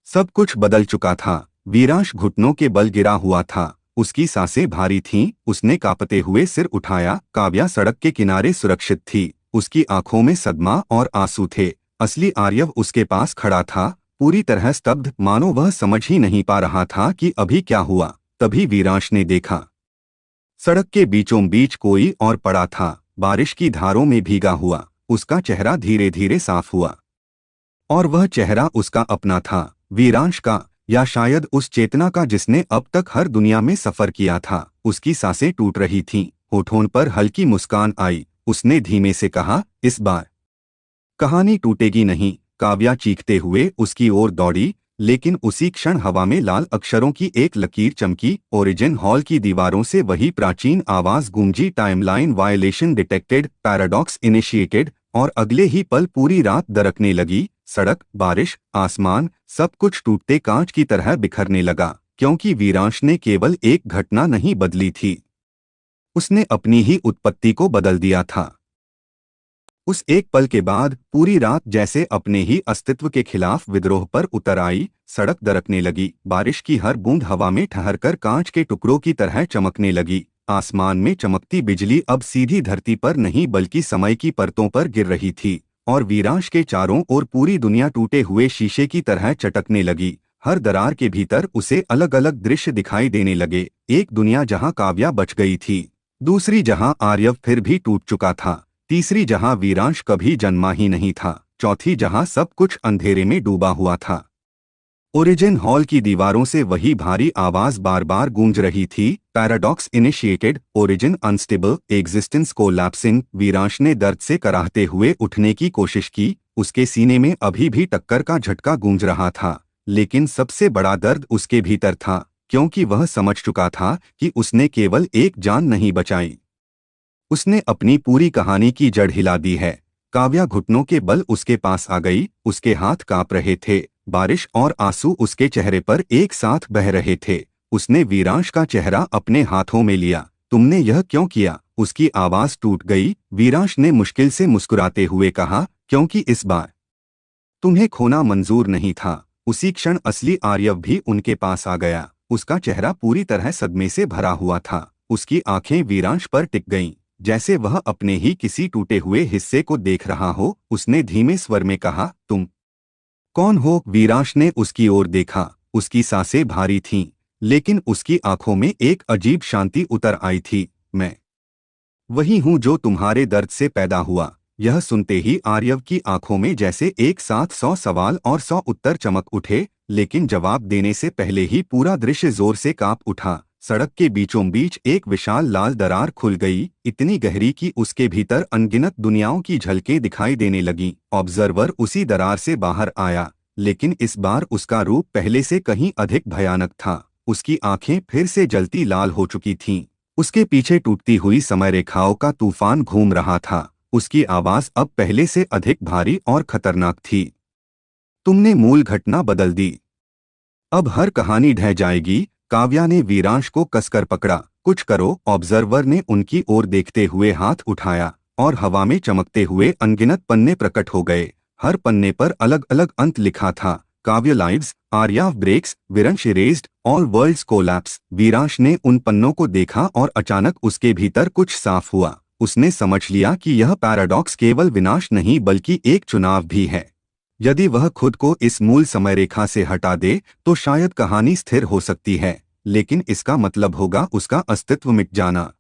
सब कुछ बदल चुका था। वीरांश घुटनों के बल गिरा हुआ था। उसकी सांसें भारी थीं। उसने कांपते हुए सिर उठाया। काव्या सड़क के किनारे सुरक्षित थी। उसकी आंखों में सदमा और आंसू थे। असली आर्यव उसके पास खड़ा था, पूरी तरह स्तब्ध, मानो वह समझ ही नहीं पा रहा था कि अभी क्या हुआ। तभी वीरांश ने देखा, सड़क के बीचों बीच कोई और पड़ा था, बारिश की धारों में भीगा हुआ। उसका चेहरा धीरे धीरे साफ हुआ और वह चेहरा उसका अपना था, वीरांश का, या शायद उस चेतना का जिसने अब तक हर दुनिया में सफर किया था। उसकी सांसें टूट रही थीं, होठों पर हल्की मुस्कान आई। उसने धीमे से कहा, इस बार कहानी टूटेगी नहीं। काव्या चीखते हुए उसकी ओर दौड़ी, लेकिन उसी क्षण हवा में लाल अक्षरों की एक लकीर चमकी। ओरिजिन हॉल की दीवारों से वही प्राचीन आवाज गूंजी, timeline violation detected, paradox initiated. और अगले ही पल पूरी रात दरकने लगी। सड़क, बारिश, आसमान, सब कुछ टूटते कांच की तरह बिखरने लगा, क्योंकि वीरांश ने केवल एक घटना नहीं बदली थी, उसने अपनी ही उत्पत्ति को बदल दिया था। उस एक पल के बाद पूरी रात जैसे अपने ही अस्तित्व के खिलाफ विद्रोह पर उतर आई। सड़क दरकने लगी। बारिश की हर बूंद हवा में ठहरकर कांच के टुकड़ों की तरह चमकने लगी। आसमान में चमकती बिजली अब सीधी धरती पर नहीं बल्कि समय की परतों पर गिर रही थी और वीरांश के चारों ओर पूरी दुनिया टूटे हुए शीशे की तरह चटकने लगी। हर दरार के भीतर उसे अलग अलग दृश्य दिखाई देने लगे। एक दुनिया जहां काव्या बच गई थी, दूसरी जहां आर्यव फिर भी टूट चुका था, तीसरी जहां वीरांश कभी जन्मा ही नहीं था, चौथी जहां सब कुछ अंधेरे में डूबा हुआ था। ओरिजिन हॉल की दीवारों से वही भारी आवाज बार बार गूंज रही थी, paradox initiated, origin unstable, existence collapsing. Viransh ने दर्द से कराहते हुए उठने की कोशिश की। उसके सीने में अभी भी टक्कर का झटका गूंज रहा था, लेकिन सबसे बड़ा दर्द उसके भीतर था, क्योंकि वह समझ चुका था कि उसने केवल एक जान नहीं बचाई, उसने अपनी पूरी कहानी की जड़ हिला दी है। काव्या घुटनों के बल उसके पास आ गई। उसके हाथ कांप रहे थे, बारिश और आंसू उसके चेहरे पर एक साथ बह रहे थे। उसने वीरांश का चेहरा अपने हाथों में लिया। तुमने यह क्यों किया? उसकी आवाज टूट गई। वीरांश ने मुश्किल से मुस्कुराते हुए कहा, क्योंकि इस बार तुम्हें खोना मंजूर नहीं था। उसी क्षण असली आर्यव भी उनके पास आ गया। उसका चेहरा पूरी तरह सदमे से भरा हुआ था। उसकी आंखें वीरांश पर टिक गईं, जैसे वह अपने ही किसी टूटे हुए हिस्से को देख रहा हो। उसने धीमे स्वर में कहा, तुम कौन हो? वीरांश ने उसकी ओर देखा। उसकी सांसें भारी थीं, लेकिन उसकी आंखों में एक अजीब शांति उतर आई थी। मैं वही हूं जो तुम्हारे दर्द से पैदा हुआ। यह सुनते ही आर्यव की आंखों में जैसे एक साथ 100 सवाल और 100 उत्तर चमक उठे, लेकिन जवाब देने से पहले ही पूरा दृश्य जोर से कांप उठा। सड़क के बीचों बीच एक विशाल लाल दरार खुल गई, इतनी गहरी कि उसके भीतर अनगिनत दुनियाओं की झलकें दिखाई देने लगीं। ऑब्जर्वर उसी दरार से बाहर आया, लेकिन इस बार उसका रूप पहले से कहीं अधिक भयानक था। उसकी आंखें फिर से जलती लाल हो चुकी थीं। उसके पीछे टूटती हुई समय रेखाओं का तूफान घूम रहा था। उसकी आवाज अब पहले से अधिक भारी और खतरनाक थी। तुमने मूल घटना बदल दी। अब हर कहानी ढह जाएगी। काव्या ने वीरांश को कसकर पकड़ा। कुछ करो। ऑब्जर्वर ने उनकी ओर देखते हुए हाथ उठाया और हवा में चमकते हुए अनगिनत पन्ने प्रकट हो गए। हर पन्ने पर अलग अलग अंत लिखा था। Kavya lives, Arya breaks, Viransh erased, all worlds collapse. Viransh ने उन पन्नों को देखा और अचानक उसके भीतर कुछ साफ हुआ। उसने समझ लिया कि यह पैराडॉक्स केवल विनाश नहीं बल्कि एक चुनाव भी है। यदि वह खुद को इस मूल समय रेखा से हटा दे तो शायद कहानी स्थिर हो सकती है, लेकिन इसका मतलब होगा उसका अस्तित्व मिट जाना।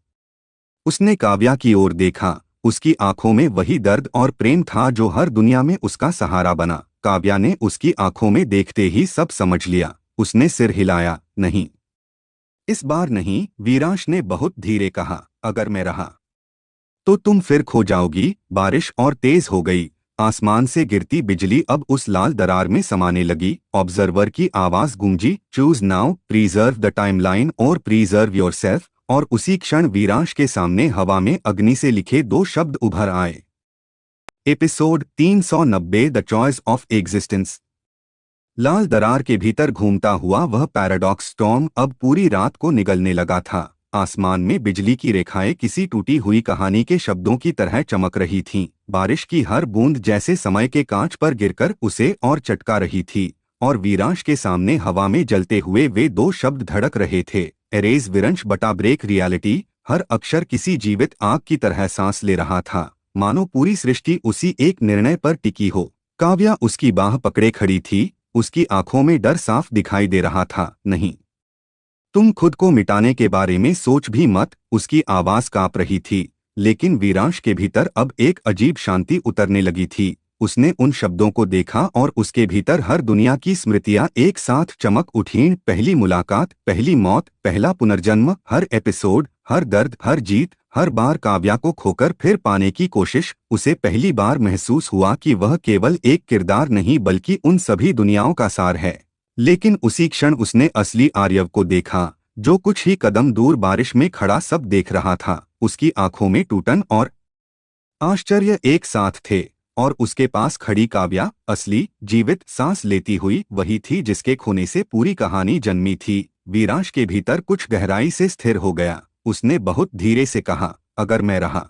उसने काव्या की ओर देखा। उसकी आंखों में वही दर्द और प्रेम था जो हर दुनिया में उसका सहारा बना। काव्या ने उसकी आंखों में देखते ही सब समझ लिया। उसने सिर हिलाया। नहीं, इस बार नहीं, वीरांश ने बहुत धीरे कहा। अगर मैं रहा तो तुम फिर खो जाओगी। बारिश और तेज हो गई। आसमान से गिरती बिजली अब उस लाल दरार में समाने लगी। ऑब्जर्वर की आवाज गूंजी, choose now, preserve the timeline और प्रीजर्व योरसेल्फ। और उसी क्षण वीरांश के सामने हवा में अग्नि से लिखे 2 शब्द उभर आए। Episode 390, the choice of existence. लाल दरार के भीतर घूमता हुआ वह पैराडॉक्स स्टॉर्म अब पूरी रात को निगलने लगा था। आसमान में बिजली की रेखाएं किसी टूटी हुई कहानी के शब्दों की तरह चमक रही थीं। बारिश की हर बूंद जैसे समय के कांच पर गिरकर उसे और चटका रही थी। और वीरांश के सामने हवा में जलते हुए वे 2 शब्द धड़क रहे थे। एरेज विरंश बटा ब्रेक रियलिटी। हर अक्षर किसी जीवित आग की तरह सांस ले रहा था, मानो पूरी सृष्टि उसी एक निर्णय पर टिकी हो। काव्या उसकी बाह पकड़े खड़ी थी। उसकी आंखों में डर साफ दिखाई दे रहा था। नहीं, तुम खुद को मिटाने के बारे में सोच भी मत। उसकी आवाज कांप रही थी, लेकिन वीरांश के भीतर अब एक अजीब शांति उतरने लगी थी। उसने उन शब्दों को देखा और उसके भीतर हर दुनिया की स्मृतियां एक साथ चमक उठीं। पहली मुलाकात, पहली मौत, पहला पुनर्जन्म, हर एपिसोड, हर दर्द, हर जीत, हर बार काव्या को खोकर फिर पाने की कोशिश। उसे पहली बार महसूस हुआ कि वह केवल एक किरदार नहीं बल्कि उन सभी दुनियाओं का सार है। लेकिन उसी क्षण उसने असली आर्यव को देखा, जो कुछ ही कदम दूर बारिश में खड़ा सब देख रहा था। उसकी आंखों में टूटन और आश्चर्य एक साथ थे, और उसके पास खड़ी काव्या, असली, जीवित, सांस लेती हुई, वही थी जिसके खोने से पूरी कहानी जन्मी थी। वीरांश के भीतर कुछ गहराई से स्थिर हो गया। उसने बहुत धीरे से कहा, अगर मैं रहा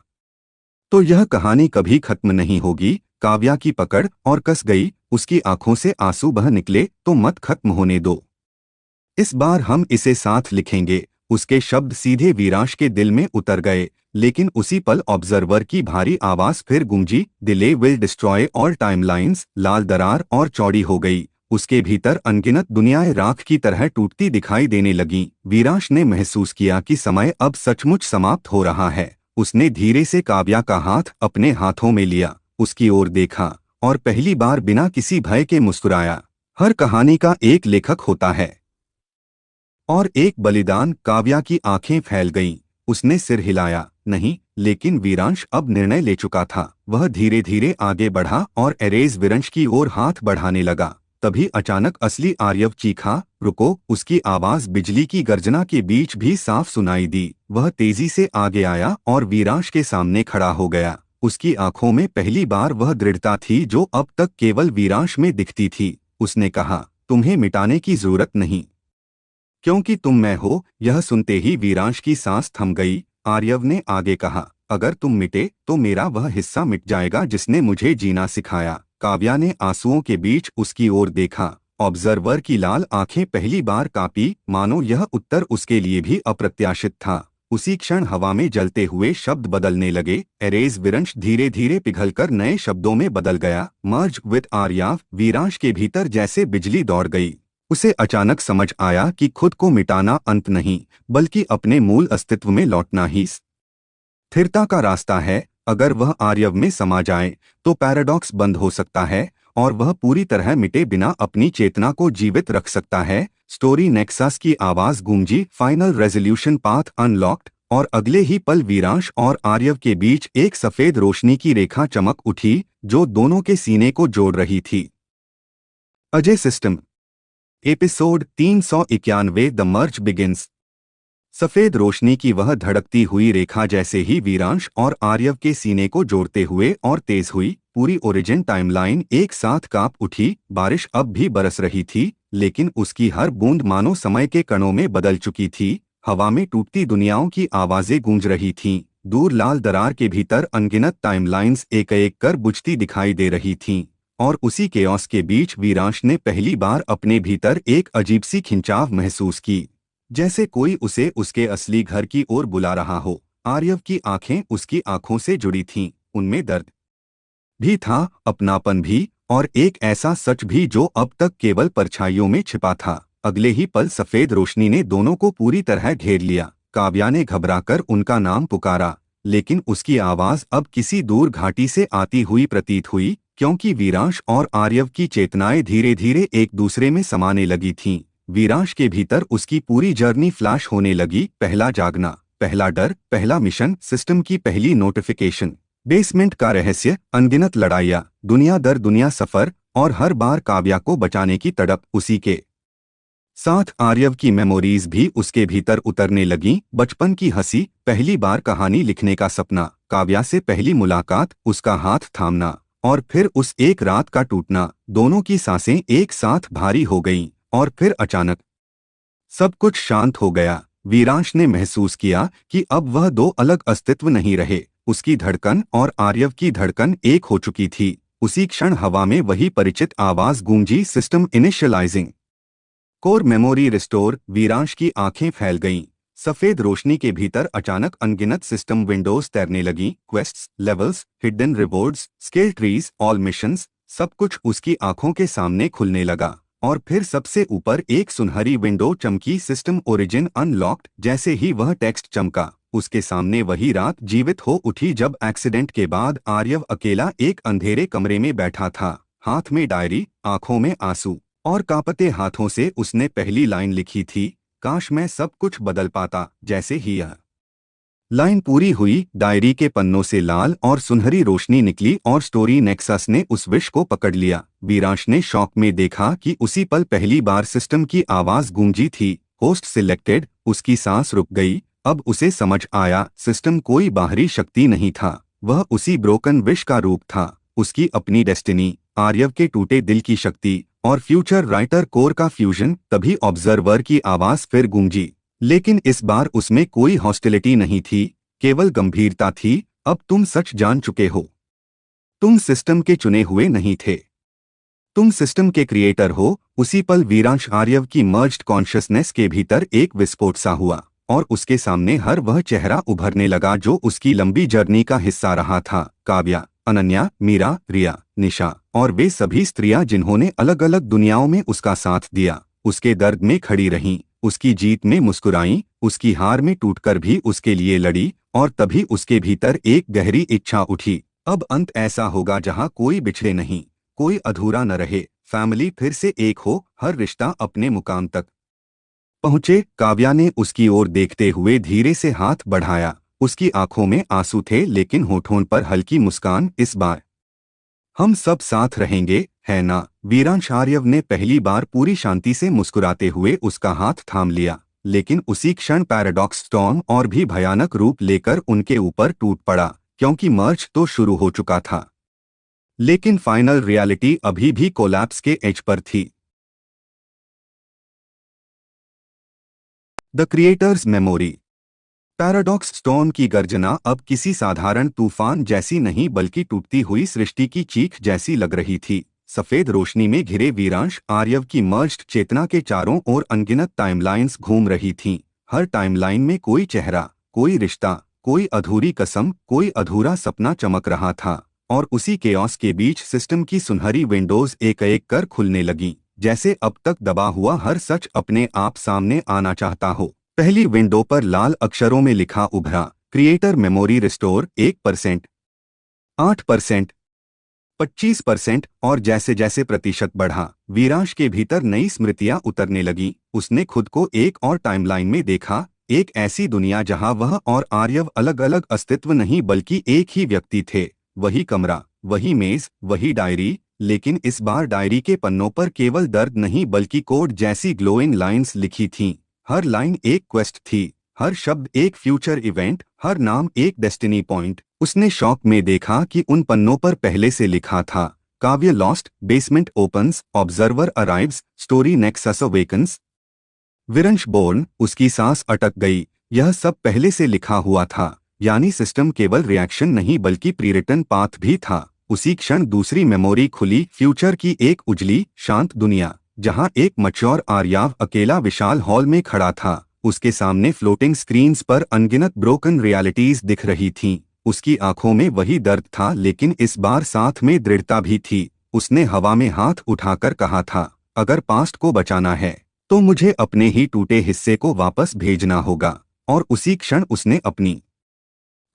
तो यह कहानी कभी खत्म नहीं होगी। काव्या की पकड़ और कस गई। उसकी आंखों से आंसू बह निकले। तो मत खत्म होने दो। इस बार हम इसे साथ लिखेंगे। उसके शब्द सीधे वीरांश के दिल में उतर गए। लेकिन उसी पल ऑब्जर्वर की भारी आवाज फिर गूंजी, delay will destroy all timelines. लाल दरार और चौड़ी हो गई। उसके भीतर अनगिनत दुनियाएं राख की तरह टूटती दिखाई देने लगीं। वीरांश ने महसूस किया कि समय अब सचमुच समाप्त हो रहा है। उसने धीरे से काव्या का हाथ अपने हाथों में लिया, उसकी ओर देखा और पहली बार बिना किसी भय के मुस्कुराया। हर कहानी का एक लेखक होता है और एक बलिदान। काव्या की आंखें फैल गईं। उसने सिर हिलाया। नहीं, लेकिन वीरांश अब निर्णय ले चुका था। वह धीरे धीरे आगे बढ़ा और एरेज विरंश की ओर हाथ बढ़ाने लगा। तभी अचानक असली आर्यव चीखा, रुको। उसकी आवाज बिजली की गर्जना के बीच भी साफ सुनाई दी। वह तेजी से आगे आया और वीरांश के सामने खड़ा हो गया। उसकी आंखों में पहली बार वह दृढ़ता थी जो अब तक केवल वीरांश में दिखती थी। उसने कहा, तुम्हें मिटाने की जरूरत नहीं, क्योंकि तुम मैं हो। यह सुनते ही वीरांश की सांस थम गई। आर्यव ने आगे कहा, अगर तुम मिटे तो मेरा वह हिस्सा मिट जाएगा जिसने मुझे जीना सिखाया। काव्या ने आंसुओं के बीच उसकी ओर देखा। ऑब्जर्वर की लाल आंखें पहली बार कांपी, मानो यह उत्तर उसके लिए भी अप्रत्याशित था। उसी क्षण हवा में जलते हुए शब्द बदलने लगे। एरेज विरंश धीरे धीरे पिघलकर नए शब्दों में बदल गया। Merge with आर्याव। वीरांश के भीतर जैसे बिजली दौड़ गई। उसे अचानक समझ आया कि खुद को मिटाना अंत नहीं, बल्कि अपने मूल अस्तित्व में लौटना ही स्थिरता का रास्ता है। अगर वह आर्यव में समा जाए तो पैराडॉक्स बंद हो सकता है और वह पूरी तरह मिटे बिना अपनी चेतना को जीवित रख सकता है। स्टोरी नेक्सस की आवाज गूंजी, फाइनल रेजोल्यूशन पाथ अनलॉक्ड। और अगले ही पल वीरांश और आर्यव के बीच एक सफेद रोशनी की रेखा चमक उठी जो दोनों के सीने को जोड़ रही थी। Ajay system. Episode 391 the merge begins. सफेद रोशनी की वह धड़कती हुई रेखा जैसे ही वीरांश और आर्यव के सीने को जोड़ते हुए और तेज हुई, पूरी ओरिजिन टाइमलाइन एक साथ कांप उठी। बारिश अब भी बरस रही थी, लेकिन उसकी हर बूंद मानो समय के कणों में बदल चुकी थी। हवा में टूटती दुनियाओं की आवाजें गूंज रही थीं। दूर लाल दरार के भीतर अनगिनत टाइमलाइंस एक एक कर बुझती दिखाई दे रही थीं। और उसी केओस के बीच वीरांश ने पहली बार अपने भीतर एक अजीब सी खिंचाव महसूस की, जैसे कोई उसे उसके असली घर की ओर बुला रहा हो। आर्यव की आंखें उसकी आंखों से जुड़ी थीं। उनमें दर्द भी था, अपनापन भी, और एक ऐसा सच भी जो अब तक केवल परछाइयों में छिपा था। अगले ही पल सफेद रोशनी ने दोनों को पूरी तरह घेर लिया। काव्या ने घबराकर उनका नाम पुकारा, लेकिन उसकी आवाज अब किसी दूर घाटी से आती हुई प्रतीत हुई, क्योंकि वीरांश और आर्यव की चेतनाएं धीरे धीरे एक दूसरे में समाने लगी थीं। वीरांश के भीतर उसकी पूरी जर्नी फ्लैश होने लगी। पहला जागना, पहला डर, पहला मिशन, सिस्टम की पहली नोटिफिकेशन, बेसमेंट का रहस्य, अनगिनत लड़ाइयाँ, दुनिया दर दुनिया सफर, और हर बार काव्या को बचाने की तड़प। उसी के साथ आर्यव की मेमोरीज भी उसके भीतर उतरने लगीं। बचपन की हंसी, पहली बार कहानी लिखने का सपना, काव्या से पहली मुलाकात, उसका हाथ थामना, और फिर उस एक रात का टूटना। दोनों की सांसें एक साथ भारी हो गईं, और फिर अचानक सब कुछ शांत हो गया। वीरांश ने महसूस किया कि अब वह दो अलग अस्तित्व नहीं रहे। उसकी धड़कन और आर्यव की धड़कन एक हो चुकी थी। उसी क्षण हवा में वही परिचित आवाज गूंजी, system initialising, core memory restore. Viransh की आंखें फैल गईं। सफेद रोशनी के भीतर अचानक अनगिनत सिस्टम विंडोज तैरने लगीं। Quests, levels, hidden rewards, skill trees, all missions, सब कुछ उसकी आंखों के सामने खुलने लगा। और फिर सबसे ऊपर एक सुनहरी विंडो चमकी, सिस्टम ओरिजिन अनलॉक्ड। जैसे ही वह टेक्स्ट चमका, उसके सामने वही रात जीवित हो उठी जब एक्सीडेंट के बाद आर्यव अकेला एक अंधेरे कमरे में बैठा था। हाथ में डायरी, आंखों में आंसू, और कांपते हाथों से उसने पहली लाइन लिखी थी, काश मैं सब कुछ बदल पाता। जैसे ही यह लाइन पूरी हुई, डायरी के पन्नों से लाल और सुनहरी रोशनी निकली और स्टोरी नेक्सस ने उस विश को पकड़ लिया। वीरांश ने शौक में देखा कि उसी पल पहली बार सिस्टम की आवाज गूंजी थी, होस्ट सिलेक्टेड। उसकी सांस रुक गई। अब उसे समझ आया, सिस्टम कोई बाहरी शक्ति नहीं था, वह उसी ब्रोकन विश का रूप था। उसकी अपनी डेस्टिनी, आर्यव के टूटे दिल की शक्ति, और फ्यूचर राइटर कोर का फ्यूजन। तभी ऑब्जर्वर की आवाज फिर गूंजी, लेकिन इस बार उसमें कोई हॉस्टिलिटी नहीं थी, केवल गंभीरता थी। अब तुम सच जान चुके हो। तुम सिस्टम के चुने हुए नहीं थे, तुम सिस्टम के क्रिएटर हो। उसी पल वीरांश आर्यव की मर्ज्ड कॉन्शियसनेस के भीतर एक विस्फोट सा हुआ, और उसके सामने हर वह चेहरा उभरने लगा जो उसकी लंबी जर्नी का हिस्सा रहा था। काव्या, अनन्या, मीरा, रिया, निशा, और वे सभी स्त्रियां जिन्होंने अलग अलग दुनियाओं में उसका साथ दिया, उसके दर्द में खड़ी रहीं, उसकी जीत में मुस्कुराईं, उसकी हार में टूटकर भी उसके लिए लड़ी। और तभी उसके भीतर एक गहरी इच्छा उठी, अब अंत ऐसा होगा जहां कोई बिछड़े नहीं, कोई अधूरा न रहे, फैमिली फिर से एक हो, हर रिश्ता अपने मुकाम तक पहुंचे। काव्या ने उसकी ओर देखते हुए धीरे से हाथ बढ़ाया। उसकी आंखों में आंसू थे, लेकिन होठों पर हल्की मुस्कान। इस बार हम सब साथ रहेंगे, है ना? वीरांश आर्यव ने पहली बार पूरी शांति से मुस्कुराते हुए उसका हाथ थाम लिया, लेकिन उसी क्षण पैराडॉक्स स्टॉर्म और भी भयानक रूप लेकर उनके ऊपर टूट पड़ा, क्योंकि मर्ज तो शुरू हो चुका था, लेकिन फाइनल रियलिटी अभी भी कोलैप्स के एज पर थी। The creators memory. Paradox storm की गर्जना अब किसी साधारण तूफान जैसी नहीं, बल्कि टूटती हुई सृष्टि की चीख जैसी लग रही थी। सफेद रोशनी में घिरे वीरांश आर्यव की मर्ज्ड चेतना के चारों ओर अनगिनत टाइमलाइंस घूम रही थीं। हर टाइमलाइन में कोई चेहरा, कोई रिश्ता, कोई अधूरी कसम, कोई अधूरा सपना चमक रहा था। और उसी केओस के बीच सिस्टम की सुनहरी विंडोज एक एक कर खुलने लगी, जैसे अब तक दबा हुआ हर सच अपने आप सामने आना चाहता हो। पहली विंडो पर लाल अक्षरों में लिखा उभरा, क्रिएटर मेमोरी रिस्टोर 1%, 8%, 25%। और जैसे जैसे प्रतिशत बढ़ा, वीरांश के भीतर नई स्मृतियां उतरने लगी। उसने खुद को एक और टाइमलाइन में देखा, एक ऐसी दुनिया जहां वह और आर्यव अलग अलग अस्तित्व नहीं बल्कि एक ही व्यक्ति थे। वही कमरा, वही मेज, वही डायरी, लेकिन इस बार डायरी के पन्नों पर केवल दर्द नहीं बल्कि कोड जैसी ग्लोइंग लाइंस लिखी थीं। हर लाइन एक क्वेस्ट थी, हर शब्द एक फ्यूचर इवेंट, हर नाम एक डेस्टिनी पॉइंट। उसने शौक में देखा कि उन पन्नों पर पहले से लिखा था, Kavya lost, basement opens, observer arrives, story nexus awakens, Viransh born. उसकी सांस अटक गई। यह सब पहले से लिखा हुआ था, यानी सिस्टम केवल रिएक्शन नहीं बल्कि प्रीरिटन पाथ भी था। उसी क्षण दूसरी मेमोरी खुली, फ्यूचर की एक उजली शांत दुनिया, जहां एक मैच्योर आर्याव अकेला विशाल हॉल में खड़ा था। उसके सामने फ्लोटिंग स्क्रीन्स पर अनगिनत ब्रोकन रियलिटीज दिख रही थीं। उसकी आंखों में वही दर्द था, लेकिन इस बार साथ में दृढ़ता भी थी। उसने हवा में हाथ उठाकर कहा था, अगर पास्ट को बचाना है तो मुझे अपने ही टूटे हिस्से को वापस भेजना होगा। और उसी क्षण उसने अपनी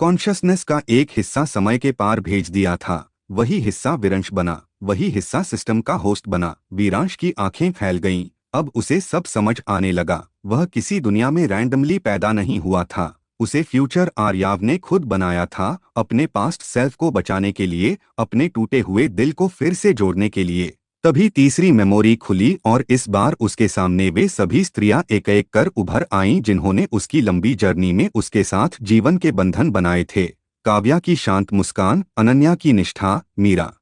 कॉन्शसनेस का एक हिस्सा समय के पार भेज दिया था। वही हिस्सा विरंश बना, वही हिस्सा सिस्टम का होस्ट बना। वीरांश की आंखें फैल गईं। अब उसे सब समझ आने लगा। वह किसी दुनिया में रैंडमली पैदा नहीं हुआ था, उसे फ्यूचर आर्याव ने खुद बनाया था, अपने पास्ट सेल्फ को बचाने के लिए, अपने टूटे हुए दिल को फिर से जोड़ने के लिए। तभी तीसरी मेमोरी खुली और इस बार उसके सामने वे सभी स्त्रियां एक एक कर उभर आईं जिन्होंने उसकी लंबी जर्नी में उसके साथ जीवन के बंधन बनाए थे। काव्या की शांत मुस्कान, अनन्या की निष्ठा, मीरा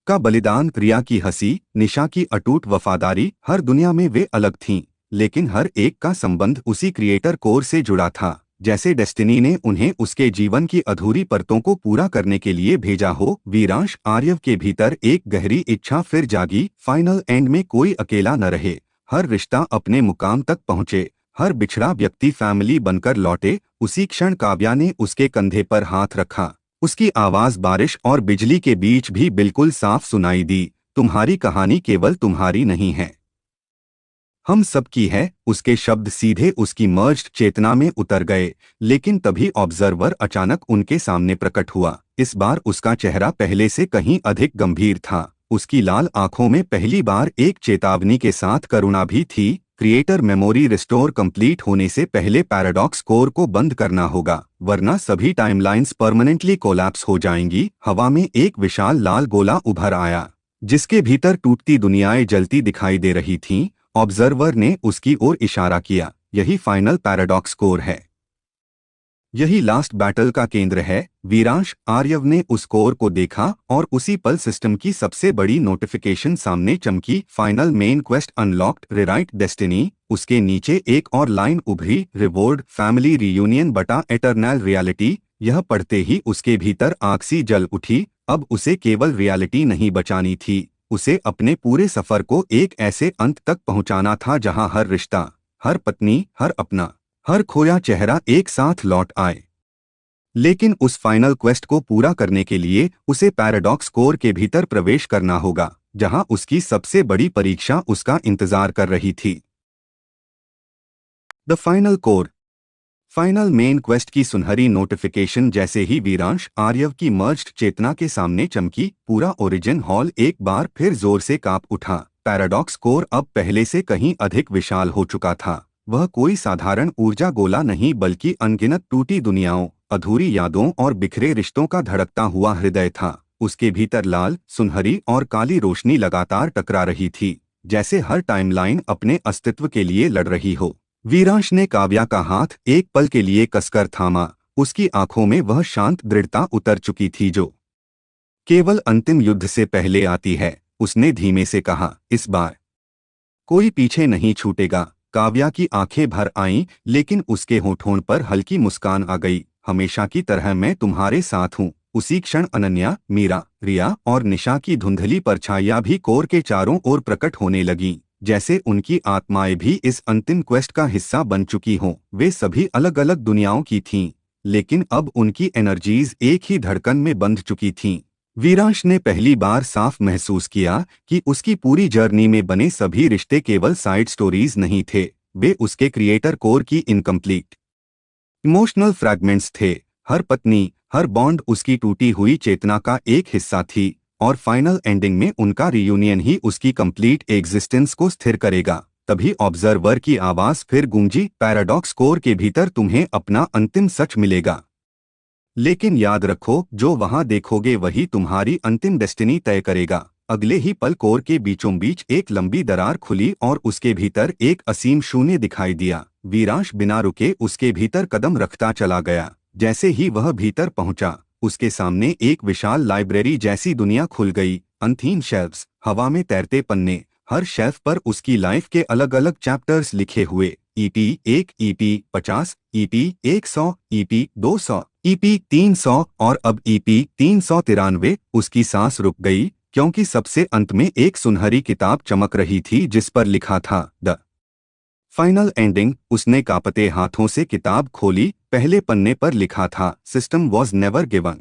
का बलिदान, रिया की हंसी, निशा की अटूट वफादारी। हर दुनिया में वे अलग थीं, लेकिन हर एक का संबंध उसी क्रिएटर कोर से जुड़ा था, जैसे डेस्टिनी ने उन्हें उसके जीवन की अधूरी परतों को पूरा करने के लिए भेजा हो। वीरांश आर्यव के भीतर एक गहरी इच्छा फिर जागी, फाइनल एंड में कोई अकेला न रहे, हर रिश्ता अपने मुकाम तक पहुंचे, हर बिछड़ा व्यक्ति फैमिली बनकर लौटे। उसी क्षण काव्या ने उसके कंधे पर हाथ रखा। उसकी आवाज बारिश और बिजली के बीच भी बिल्कुल साफ सुनाई दी, तुम्हारी कहानी केवल तुम्हारी नहीं है, हम सबकी है। उसके शब्द सीधे उसकी मर्ज्ड चेतना में उतर गए, लेकिन तभी ऑब्जर्वर अचानक उनके सामने प्रकट हुआ। इस बार उसका चेहरा पहले से कहीं अधिक गंभीर था। उसकी लाल आंखों में पहली बार एक चेतावनी के साथ करुणा भी थी। क्रिएटर मेमोरी रिस्टोर कंप्लीट होने से पहले पैराडॉक्स कोर को बंद करना होगा, वरना सभी टाइमलाइंस परमानेंटली कोलैप्स हो जाएंगी। हवा में एक विशाल लाल गोला उभर आया, जिसके भीतर टूटती दुनियाएं जलती दिखाई दे रही थीं। ऑब्जर्वर ने उसकी ओर इशारा किया, यही फाइनल पैराडॉक्स कोर है, यही लास्ट बैटल का केंद्र है। वीरांश आर्यव ने उस कोर को देखा और उसी पल सिस्टम की सबसे बड़ी नोटिफिकेशन सामने चमकी, final main quest unlocked, rewrite destiny. उसके नीचे एक और लाइन उभरी, रिवॉर्ड फैमिली रियूनियन बटा एटर्नल रियलिटी। यह पढ़ते ही उसके भीतर आग सी जल उठी। अब उसे केवल रियलिटी नहीं बचानी थी, उसे अपने पूरे सफर को एक ऐसे अंत तक पहुंचाना था जहां हर रिश्ता, हर पत्नी, हर अपना, हर खोया चेहरा एक साथ लौट आए। लेकिन उस फाइनल क्वेस्ट को पूरा करने के लिए उसे पैराडॉक्स कोर के भीतर प्रवेश करना होगा, जहां उसकी सबसे बड़ी परीक्षा उसका इंतजार कर रही थी। The final core, final main quest की सुनहरी नोटिफिकेशन जैसे ही वीरांश आर्यव की मर्ज्ड चेतना के सामने चमकी, पूरा ओरिजिन हॉल एक बार फिर जोर से कांप उठा। पैराडॉक्स कोर अब पहले से कहीं अधिक विशाल हो चुका था। वह कोई साधारण ऊर्जा गोला नहीं बल्कि अनगिनत टूटी दुनियाओं, अधूरी यादों और बिखरे रिश्तों का धड़कता हुआ हृदय था। उसके भीतर लाल, सुनहरी और काली रोशनी लगातार टकरा रही थी, जैसे हर टाइमलाइन अपने अस्तित्व के लिए लड़ रही हो। वीरांश ने काव्या का हाथ एक पल के लिए कसकर थामा। उसकी आंखों में वह शांत दृढ़ता उतर चुकी थी जो केवल अंतिम युद्ध से पहले आती है। उसने धीमे से कहा, इस बार कोई पीछे नहीं छूटेगा। काव्या की आंखें भर आईं, लेकिन उसके होठों पर हल्की मुस्कान आ गई। हमेशा की तरह मैं तुम्हारे साथ हूँ। उसी क्षण अनन्या, मीरा, रिया और निशा की धुंधली परछाइयां भी कोर के चारों ओर प्रकट होने लगीं। जैसे उनकी आत्माएं भी इस अंतिम क्वेस्ट का हिस्सा बन चुकी हों। वे सभी अलग अलग दुनियाओं की थीं, लेकिन अब उनकी एनर्जीज एक ही धड़कन में बंध चुकी थीं। वीरांश ने पहली बार साफ महसूस किया कि उसकी पूरी जर्नी में बने सभी रिश्ते केवल साइड स्टोरीज नहीं थे, वे उसके क्रिएटर कोर की इनकम्प्लीट इमोशनल फ्रैगमेंट्स थे। हर पत्नी, हर बॉन्ड उसकी टूटी हुई चेतना का एक हिस्सा थी, और फाइनल एंडिंग में उनका रियूनियन ही उसकी कंप्लीट एग्जिस्टेंस को स्थिर करेगा। तभी ऑब्जर्वर की आवाज फिर गूंजी, पैराडॉक्स कोर के भीतर तुम्हें अपना अंतिम सच मिलेगा, लेकिन याद रखो, जो वहां देखोगे वही तुम्हारी अंतिम डेस्टिनी तय करेगा। अगले ही पल कोर के बीचों बीच एक लंबी दरार खुली और उसके भीतर एक असीम शून्य दिखाई दिया। वीरांश बिना रुके उसके भीतर कदम रखता चला गया। जैसे ही वह भीतर पहुंचा, उसके सामने एक विशाल लाइब्रेरी जैसी दुनिया खुल गई। अनथीन शेल्फ्स, हवा में तैरते पन्ने, हर शेल्फ पर उसकी लाइफ के अलग अलग चैप्टर्स लिखे हुए। EP 1, EP 50, EP 100, EP 200, EP 300 और अब EP 393। उसकी सांस रुक गई, क्योंकि सबसे अंत में एक सुनहरी किताब चमक रही थी जिस पर लिखा था द फाइनल एंडिंग। उसने कांपते हाथों से किताब खोली। पहले पन्ने पर लिखा था, system was never given,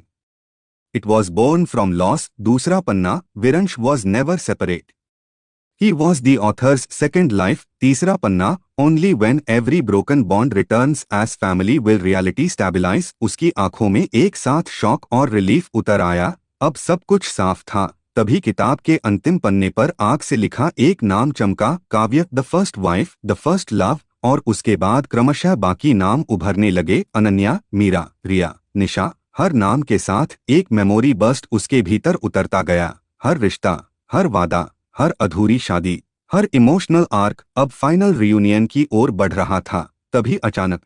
it was born from loss. दूसरा पन्ना, Viransh was never separate, he was the author's second life. तीसरा पन्ना, only when every broken bond returns as family will reality stabilise. उसकी आंखों में एक साथ शॉक और रिलीफ उतर आया। अब सब कुछ साफ था। तभी किताब के अंतिम पन्ने पर आग से लिखा एक नाम चमका, काव्य, the first wife, the first love. और उसके बाद क्रमशः बाकी नाम उभरने लगे, अनन्या, मीरा, रिया, निशा। हर नाम के साथ एक मेमोरी बर्स्ट उसके भीतर उतरता गया। हर रिश्ता, हर वादा, हर अधूरी शादी, हर इमोशनल आर्क अब फाइनल रियूनियन की ओर बढ़ रहा था। तभी अचानक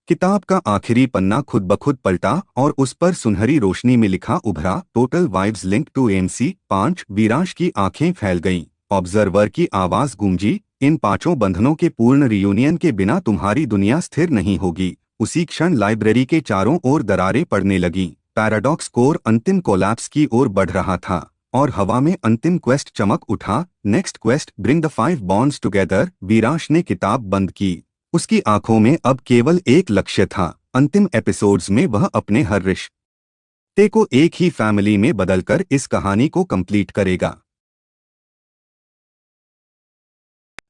किताब का आखिरी पन्ना खुद ब खुद पलटा और उस पर सुनहरी रोशनी में लिखा उभरा, total vibes link to MC 5। Viransh की आंखें फैल गईं। ऑब्जर्वर की आवाज गूंजी, इन 5 बंधनों के पूर्ण रियूनियन के बिना तुम्हारी दुनिया स्थिर नहीं होगी। उसी क्षण लाइब्रेरी के चारों ओर दरारें पड़ने लगीं। पैराडॉक्स कोर अंतिम कोलैप्स की ओर बढ़ रहा था और हवा में अंतिम क्वेस्ट चमक उठा, next quest, bring the 5 bonds together. Viransh ने किताब बंद की। उसकी आंखों में अब केवल एक लक्ष्य था, अंतिम एपिसोड्स में वह अपने हर रिश्ते को एक ही फैमिली में बदलकर इस कहानी को कंप्लीट करेगा।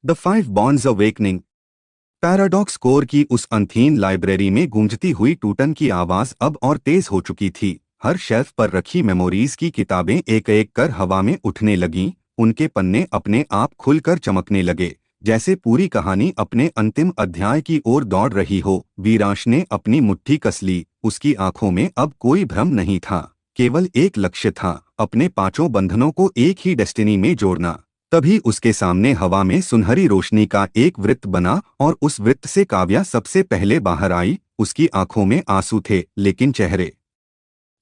The 5 bonds awakening. Paradox core की उस अनथीन लाइब्रेरी में गूंजती हुई टूटन की आवाज अब और तेज हो चुकी थी। हर शेल्फ पर रखी मेमोरीज की किताबें एक एक कर हवा में उठने लगीं। उनके पन्ने अपने आप खुलकर चमकने लगे, जैसे पूरी कहानी अपने अंतिम अध्याय की ओर दौड़ रही हो। वीरांश ने अपनी मुट्ठी कस ली। उसकी आंखों में अब कोई भ्रम नहीं था, केवल एक लक्ष्य था, अपने 5 बंधनों को एक ही डेस्टिनी में जोड़ना। तभी उसके सामने हवा में सुनहरी रोशनी का एक वृत्त बना और उस वृत्त से काव्या सबसे पहले बाहर आई। उसकी आंखों में आंसू थे, लेकिन चेहरे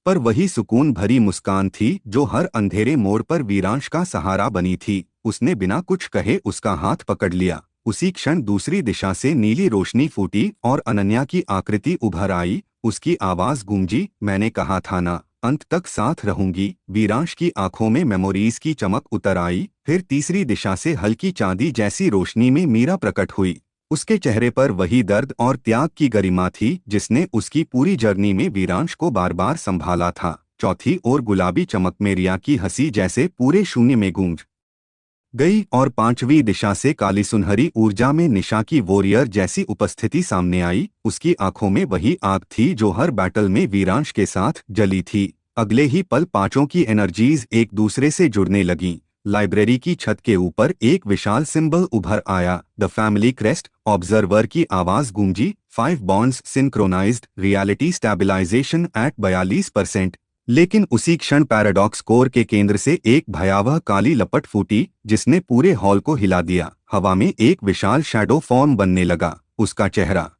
पर वही सुकून भरी मुस्कान थी जो हर अंधेरे मोड़ पर वीरांश का सहारा बनी थी। उसने बिना कुछ कहे उसका हाथ पकड़ लिया। उसी क्षण दूसरी दिशा से नीली रोशनी फूटी और अनन्या की आकृति उभर आई। उसकी आवाज गूंजी, मैंने कहा था ना, अंत तक साथ रहूंगी। वीरांश की आंखों में मेमोरीज की चमक उतर आई। फिर तीसरी दिशा से हल्की चांदी जैसी रोशनी में मीरा प्रकट हुई। उसके चेहरे पर वही दर्द और त्याग की गरिमा थी जिसने उसकी पूरी जर्नी में वीरांश को बार बार संभाला था। चौथी ओर गुलाबी चमक में रिया की हंसी जैसे पूरे शून्य में गूंज गई और 5वीं दिशा से काली सुनहरी ऊर्जा में निशा की वॉरियर जैसी उपस्थिति सामने आई। उसकी आंखों में वही आग थी जो हर बैटल में वीरांश के साथ जली थी। अगले ही पल 5 की एनर्जीज एक दूसरे से जुड़ने लगीं। लाइब्रेरी की छत के ऊपर एक विशाल सिंबल उभर आया, द फैमिली क्रेस्ट। ऑब्जर्वर की आवाज गूंजी, 5 bonds synchronised, reality stabilisation at 42%। लेकिन उसी क्षण पैराडॉक्स कोर के केंद्र से एक भयावह काली लपट फूटी जिसने पूरे हॉल को हिला दिया। हवा में एक विशाल शैडो फॉर्म बनने लगा। उसका चेहरा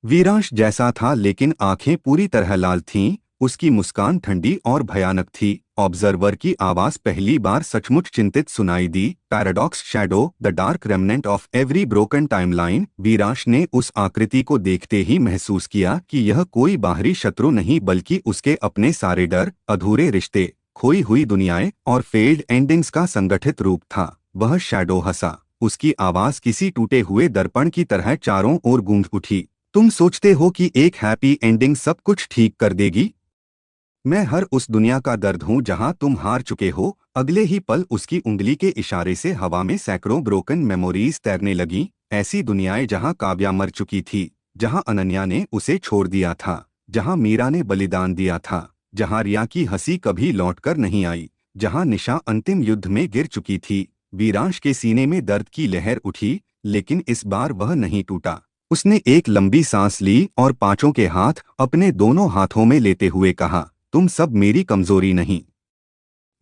वीरांश जैसा था, लेकिन आंखें पूरी तरह लाल थीं। उसकी मुस्कान ठंडी और भयानक थी। ऑब्जर्वर की आवाज पहली बार सचमुच चिंतित सुनाई दी, paradox shadow, the dark remnant of every broken timeline. Viransh ने उस आकृति को देखते ही महसूस किया कि यह कोई बाहरी शत्रु नहीं बल्कि उसके अपने सारे डर, अधूरे रिश्ते, खोई हुई दुनियाएं और फेल्ड एंडिंग्स का संगठित रूप था। वह शैडो हंसा। उसकी आवाज किसी टूटे हुए दर्पण की तरह चारों ओर गूंज उठी। तुम सोचते हो कि एक हैप्पी एंडिंग सब कुछ ठीक कर देगी? मैं हर उस दुनिया का दर्द हूं जहां तुम हार चुके हो। अगले ही पल उसकी उंगली के इशारे से हवा में सैकड़ों ब्रोकन मेमोरीज तैरने लगी। ऐसी दुनियाएं जहां काव्या मर चुकी थी, जहां अनन्या ने उसे छोड़ दिया था, जहां मीरा ने बलिदान दिया था, जहां रिया की हंसी कभी लौटकर नहीं आई, जहां निशा अंतिम युद्ध में गिर चुकी थी। वीरांश के सीने में दर्द की लहर उठी, लेकिन इस बार वह नहीं टूटा। उसने एक लंबी सांस ली और पांचों के हाथ अपने दोनों हाथों में लेते हुए कहा, तुम सब मेरी कमजोरी नहीं,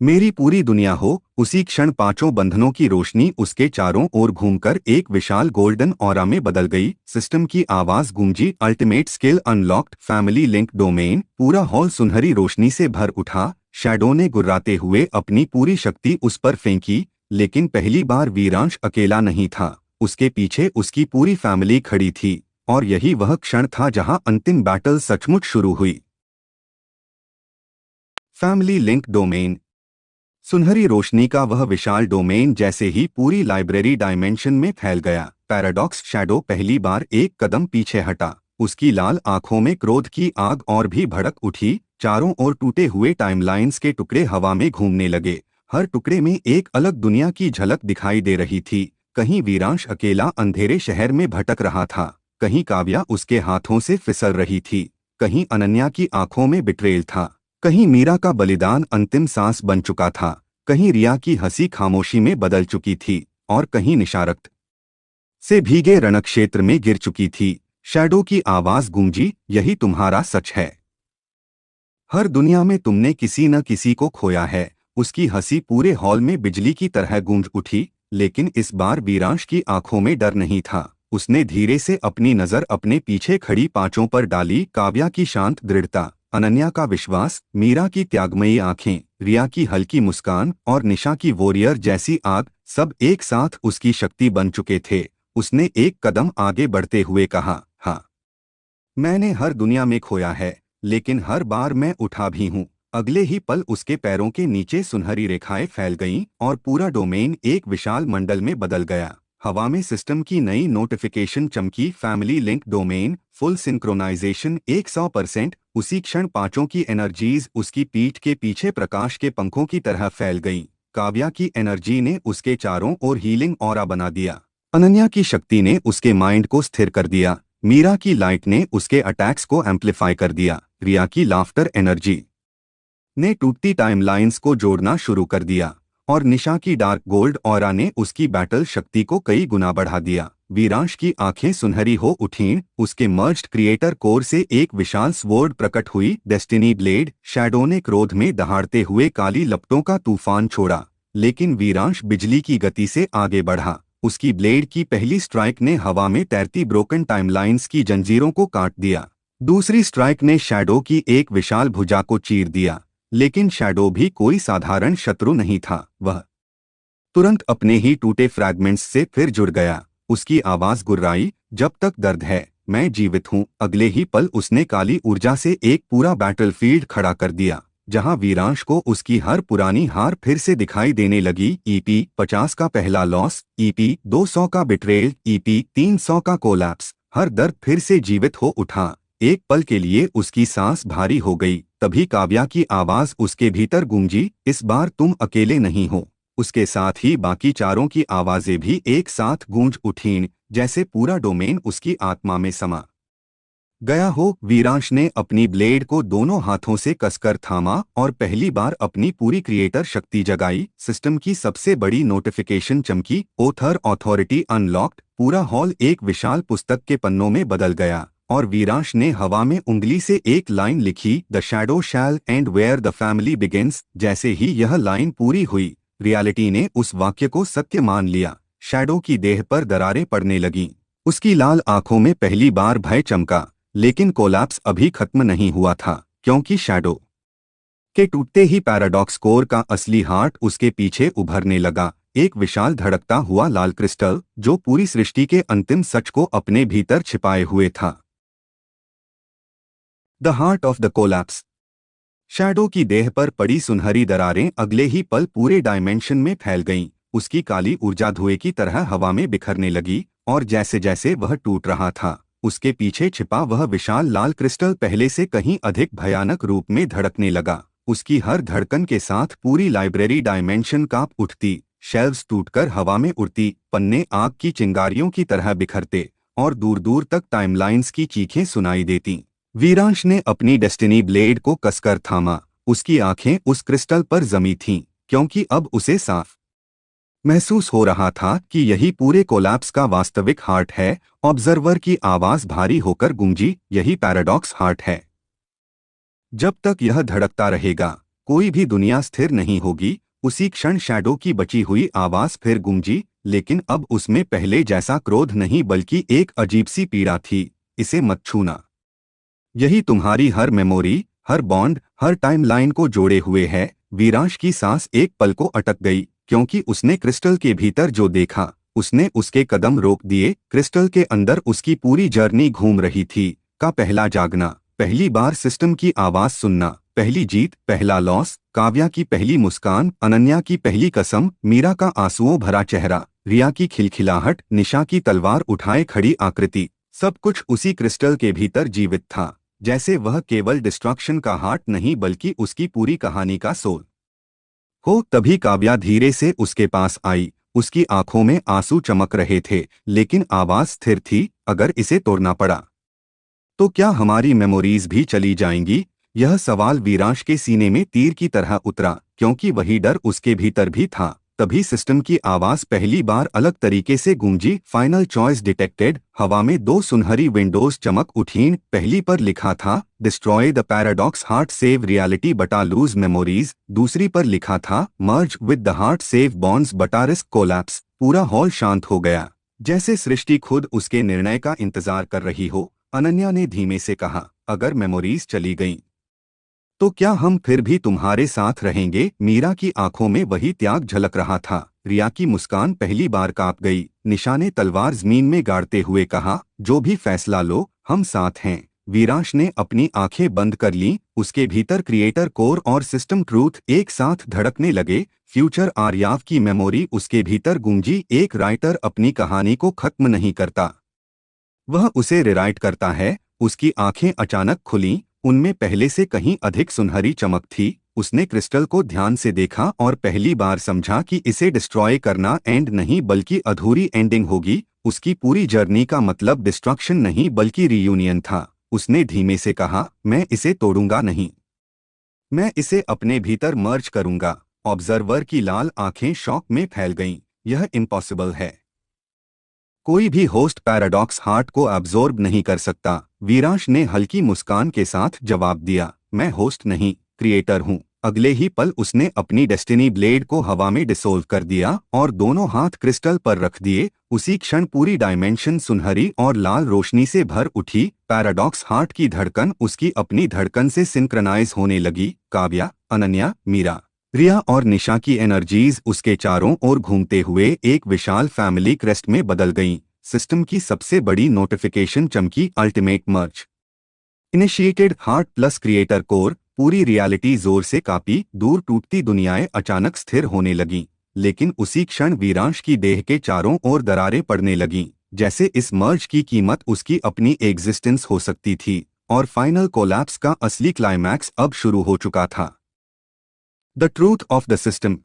मेरी पूरी दुनिया हो। उसी क्षण पांचों बंधनों की रोशनी उसके चारों ओर घूमकर एक विशाल गोल्डन ऑरा में बदल गई। सिस्टम की आवाज गूंजी, ultimate skill unlocked, family link domain. पूरा हॉल सुनहरी रोशनी से भर उठा। शैडो ने गुर्राते हुए अपनी पूरी शक्ति उस पर फेंकी, लेकिन पहली बार वीरांश अकेला नहीं था। उसके पीछे उसकी पूरी फैमिली खड़ी थी, और यही वह क्षण था जहां अंतिम बैटल सचमुच शुरू हुई। Family link domain. सुनहरी रोशनी का वह विशाल डोमेन जैसे ही पूरी लाइब्रेरी डायमेंशन में फैल गया। पैराडॉक्स शैडो पहली बार एक कदम पीछे हटा। उसकी लाल आंखों में क्रोध की आग और भी भड़क उठी। चारों ओर टूटे हुए टाइमलाइंस के टुकड़े हवा में घूमने लगे। हर टुकड़े में एक अलग दुनिया की झलक दिखाई दे रही थी। कहीं वीरांश अकेला अंधेरे शहर में भटक रहा था, कहीं काव्या उसके हाथों से फिसल रही थी, कहीं अनन्या की आंखों में बिट्रेल था, कहीं मीरा का बलिदान अंतिम सांस बन चुका था, कहीं रिया की हंसी खामोशी में बदल चुकी थी, और कहीं निशा रक्त से भीगे रणक्षेत्र में गिर चुकी थी। शैडो की आवाज गूंजी, यही तुम्हारा सच है। हर दुनिया में तुमने किसी न किसी को खोया है। उसकी हंसी पूरे हॉल में बिजली की तरह गूंज उठी, लेकिन इस बार वीरांश की आंखों में डर नहीं था। उसने धीरे से अपनी नजर अपने पीछे खड़ी पांचों पर डाली। काव्या की शांत दृढ़ता, अनन्या का विश्वास, मीरा की त्यागमयी आंखें, रिया की हल्की मुस्कान और निशा की वॉरियर जैसी आग, सब एक साथ उसकी शक्ति बन चुके थे। उसने एक कदम आगे बढ़ते हुए कहा, हाँ, मैंने हर दुनिया में खोया है, लेकिन हर बार मैं उठा भी हूँ। अगले ही पल उसके पैरों के नीचे सुनहरी रेखाएं फैल गईं और पूरा डोमेन एक विशाल मंडल में बदल गया। हवा में सिस्टम की नई नोटिफिकेशन चमकी, family link domain full synchronisation 100%। उसी क्षण पांचों की एनर्जीज उसकी पीठ के पीछे प्रकाश के पंखों की तरह फैल गईं। काव्या की एनर्जी ने उसके चारों ओर हीलिंग ऑरा बना दिया। अनन्या की शक्ति ने उसके माइंड को स्थिर कर दिया। मीरा की लाइट ने उसके अटैक्स को एम्पलीफाई कर दिया। रिया की लाफ्टर एनर्जी ने टूटती टाइमलाइंस को जोड़ना शुरू कर दिया, और निशा की डार्क गोल्ड ऑरा ने उसकी बैटल शक्ति को कई गुना बढ़ा दिया। वीरांश की आंखें सुनहरी हो उठीं। उसके मर्ज्ड क्रिएटर कोर से एक विशाल स्वॉर्ड प्रकट हुई, डेस्टिनी ब्लेड। शैडो ने क्रोध में दहाड़ते हुए काली लपटों का तूफान छोड़ा, लेकिन वीरांश बिजली की गति से आगे बढ़ा। उसकी ब्लेड की पहली स्ट्राइक ने हवा में तैरती ब्रोकन टाइमलाइंस की जंजीरों को काट दिया। दूसरी स्ट्राइक ने शैडो की एक विशाल भुजा को चीर दिया, लेकिन शैडो भी कोई साधारण शत्रु नहीं था। वह तुरंत अपने ही टूटे फ्रैगमेंट्स से फिर जुड़ गया। उसकी आवाज गुर्राई, जब तक दर्द है मैं जीवित हूँ। अगले ही पल उसने काली ऊर्जा से एक पूरा बैटलफील्ड खड़ा कर दिया, जहां वीरांश को उसकी हर पुरानी हार फिर से दिखाई देने लगी। ईपी 50 का पहला लॉस, ईपी 200 का बिट्रेल, ईपी 300 का कोलैप्स। हर दर्द फिर से जीवित हो उठा। एक पल के लिए उसकी सांस भारी हो गई। तभी काव्या की आवाज उसके भीतर गूंजी, इस बार तुम अकेले नहीं हो। उसके साथ ही बाकी चारों की आवाजें भी एक साथ गूंज उठीं, जैसे पूरा डोमेन उसकी आत्मा में समा गया हो। वीरांश ने अपनी ब्लेड को दोनों हाथों से कसकर थामा और पहली बार अपनी पूरी क्रिएटर शक्ति जगाई। सिस्टम की सबसे बड़ी नोटिफिकेशन चमकी, ओथर अथॉरिटी अनलॉक्ड। पूरा हॉल एक विशाल पुस्तक के पन्नों में बदल गया, और वीरांश ने हवा में उंगली से एक लाइन लिखी, the shadow shall end where the family begins. जैसे ही यह लाइन पूरी हुई, रियलिटी ने उस वाक्य को सत्य मान लिया। शैडो की देह पर दरारें पड़ने लगीं। उसकी लाल आंखों में पहली बार भय चमका, लेकिन कोलैप्स अभी खत्म नहीं हुआ था, क्योंकि शैडो के टूटते ही पैराडॉक्स कोर का असली हार्ट उसके पीछे उभरने लगा। एक विशाल धड़कता हुआ लाल क्रिस्टल, जो पूरी सृष्टि के अंतिम सच को अपने भीतर छिपाए हुए था। The heart of the collapse. Shadow की देह पर पड़ी सुनहरी दरारें अगले ही पल पूरे डायमेंशन में फैल गईं। उसकी काली ऊर्जा धुएं की तरह हवा में बिखरने लगी, और जैसे जैसे वह टूट रहा था, उसके पीछे छिपा वह विशाल लाल क्रिस्टल पहले से कहीं अधिक भयानक रूप में धड़कने लगा। उसकी हर धड़कन के साथ पूरी लाइब्रेरी डायमेंशन कांप उठती, शेल्व्स टूटकर हवा में उड़ती, पन्ने आग की चिंगारियों की तरह बिखरते, और दूर दूर तक टाइमलाइंस की चीखें सुनाई देती। वीरांश ने अपनी डेस्टिनी ब्लेड को कसकर थामा। उसकी आंखें उस क्रिस्टल पर जमी थीं, क्योंकि अब उसे साफ महसूस हो रहा था कि यही पूरे कोलैप्स का वास्तविक हार्ट है। ऑब्जर्वर की आवाज भारी होकर गूंजी, यही पैराडॉक्स हार्ट है। जब तक यह धड़कता रहेगा, कोई भी दुनिया स्थिर नहीं होगी। उसी क्षण शैडो की बची हुई आवाज फिर गूंजी, लेकिन अब उसमें पहले जैसा क्रोध नहीं बल्कि एक अजीब सी पीड़ा थी। इसे मत छूना। यही तुम्हारी हर मेमोरी, हर बॉन्ड, हर टाइमलाइन को जोड़े हुए है। वीरांश की सांस एक पल को अटक गई, क्योंकि उसने क्रिस्टल के भीतर जो देखा, उसने उसके कदम रोक दिए। क्रिस्टल के अंदर उसकी पूरी जर्नी घूम रही थी। का पहला जागना, पहली बार सिस्टम की आवाज सुनना, पहली जीत, पहला लॉस, काव्या की पहली मुस्कान, अनन्या की पहली कसम, मीरा का आंसुओं भरा चेहरा, रिया की खिलखिलाहट, निशा की तलवार उठाए खड़ी आकृति, सब कुछ उसी क्रिस्टल के भीतर जीवित था। जैसे वह केवल डिस्ट्रक्शन का हार्ट नहीं बल्कि उसकी पूरी कहानी का सोल हो। तभी काव्या धीरे से उसके पास आई। उसकी आंखों में आंसू चमक रहे थे, लेकिन आवाज स्थिर थी। अगर इसे तोड़ना पड़ा तो क्या हमारी मेमोरीज भी चली जाएंगी? यह सवाल वीरांश के सीने में तीर की तरह उतरा, क्योंकि वही डर उसके भीतर भी था। तभी सिस्टम की आवाज पहली बार अलग तरीके से गूंजी। Final choice detected. हवा में दो सुनहरी विंडोज चमक उठीं। पहली पर लिखा था destroy the paradox heart, save reality बटा लूज मेमोरीज। दूसरी पर लिखा था merge with the heart, save bonds बटा रिस्क कोलैप्स। पूरा हॉल शांत हो गया, जैसे सृष्टि खुद उसके निर्णय का इंतजार कर रही हो। अनन्या ने धीमे से कहा, अगर मेमोरीज चली गईं तो क्या हम फिर भी तुम्हारे साथ रहेंगे? मीरा की आंखों में वही त्याग झलक रहा था। रिया की मुस्कान पहली बार कांप गई। निशा ने तलवार जमीन में गाड़ते हुए कहा, जो भी फैसला लो, हम साथ हैं। वीरांश ने अपनी आंखें बंद कर लीं। उसके भीतर क्रिएटर कोर और सिस्टम ट्रूथ एक साथ धड़कने लगे। फ्यूचर आर्याव की मेमोरी उसके भीतर गूंजी। एक राइटर अपनी कहानी को खत्म नहीं करता, वह उसे रिराइट करता है। उसकी आंखें अचानक खुलीं। उनमें पहले से कहीं अधिक सुनहरी चमक थी। उसने क्रिस्टल को ध्यान से देखा और पहली बार समझा कि इसे डिस्ट्रॉय करना एंड नहीं बल्कि अधूरी एंडिंग होगी। उसकी पूरी जर्नी का मतलब डिस्ट्रक्शन नहीं बल्कि रीयूनियन था। उसने धीमे से कहा, मैं इसे तोड़ूंगा नहीं, मैं इसे अपने भीतर मर्ज करूंगा। ऑब्जर्वर की लाल आंखें शॉक में फैल गईं। यह इम्पॉसिबल है। कोई भी होस्ट पैराडॉक्स हार्ट को अब्जॉर्ब नहीं कर सकता। वीरांश ने हल्की मुस्कान के साथ जवाब दिया, मैं होस्ट नहीं, क्रिएटर हूँ। अगले ही पल उसने अपनी डेस्टिनी ब्लेड को हवा में डिसोल्व कर दिया और दोनों हाथ क्रिस्टल पर रख दिए। उसी क्षण पूरी डायमेंशन सुनहरी और लाल रोशनी से भर उठी। पैराडॉक्स हार्ट की धड़कन उसकी अपनी धड़कन से सिंक्रोनाइज होने लगी। काव्या, अनन्या, मीरा, रिया और निशा की एनर्जीज उसके चारों ओर घूमते हुए एक विशाल फैमिली क्रेस्ट में बदल गईं। सिस्टम की सबसे बड़ी नोटिफिकेशन चमकी, ultimate merge initiated. Heart plus creator core. पूरी रियलिटी जोर से कांपी। दूर टूटती दुनियाएं अचानक स्थिर होने लगीं। लेकिन उसी क्षण वीरांश की देह के चारों ओर दरारें पड़ने लगीं, जैसे इस मर्ज की कीमत उसकी अपनी एग्जिस्टेंस हो सकती थी। और फाइनल कोलैप्स का असली क्लाइमैक्स अब शुरू हो चुका था। The truth of the system.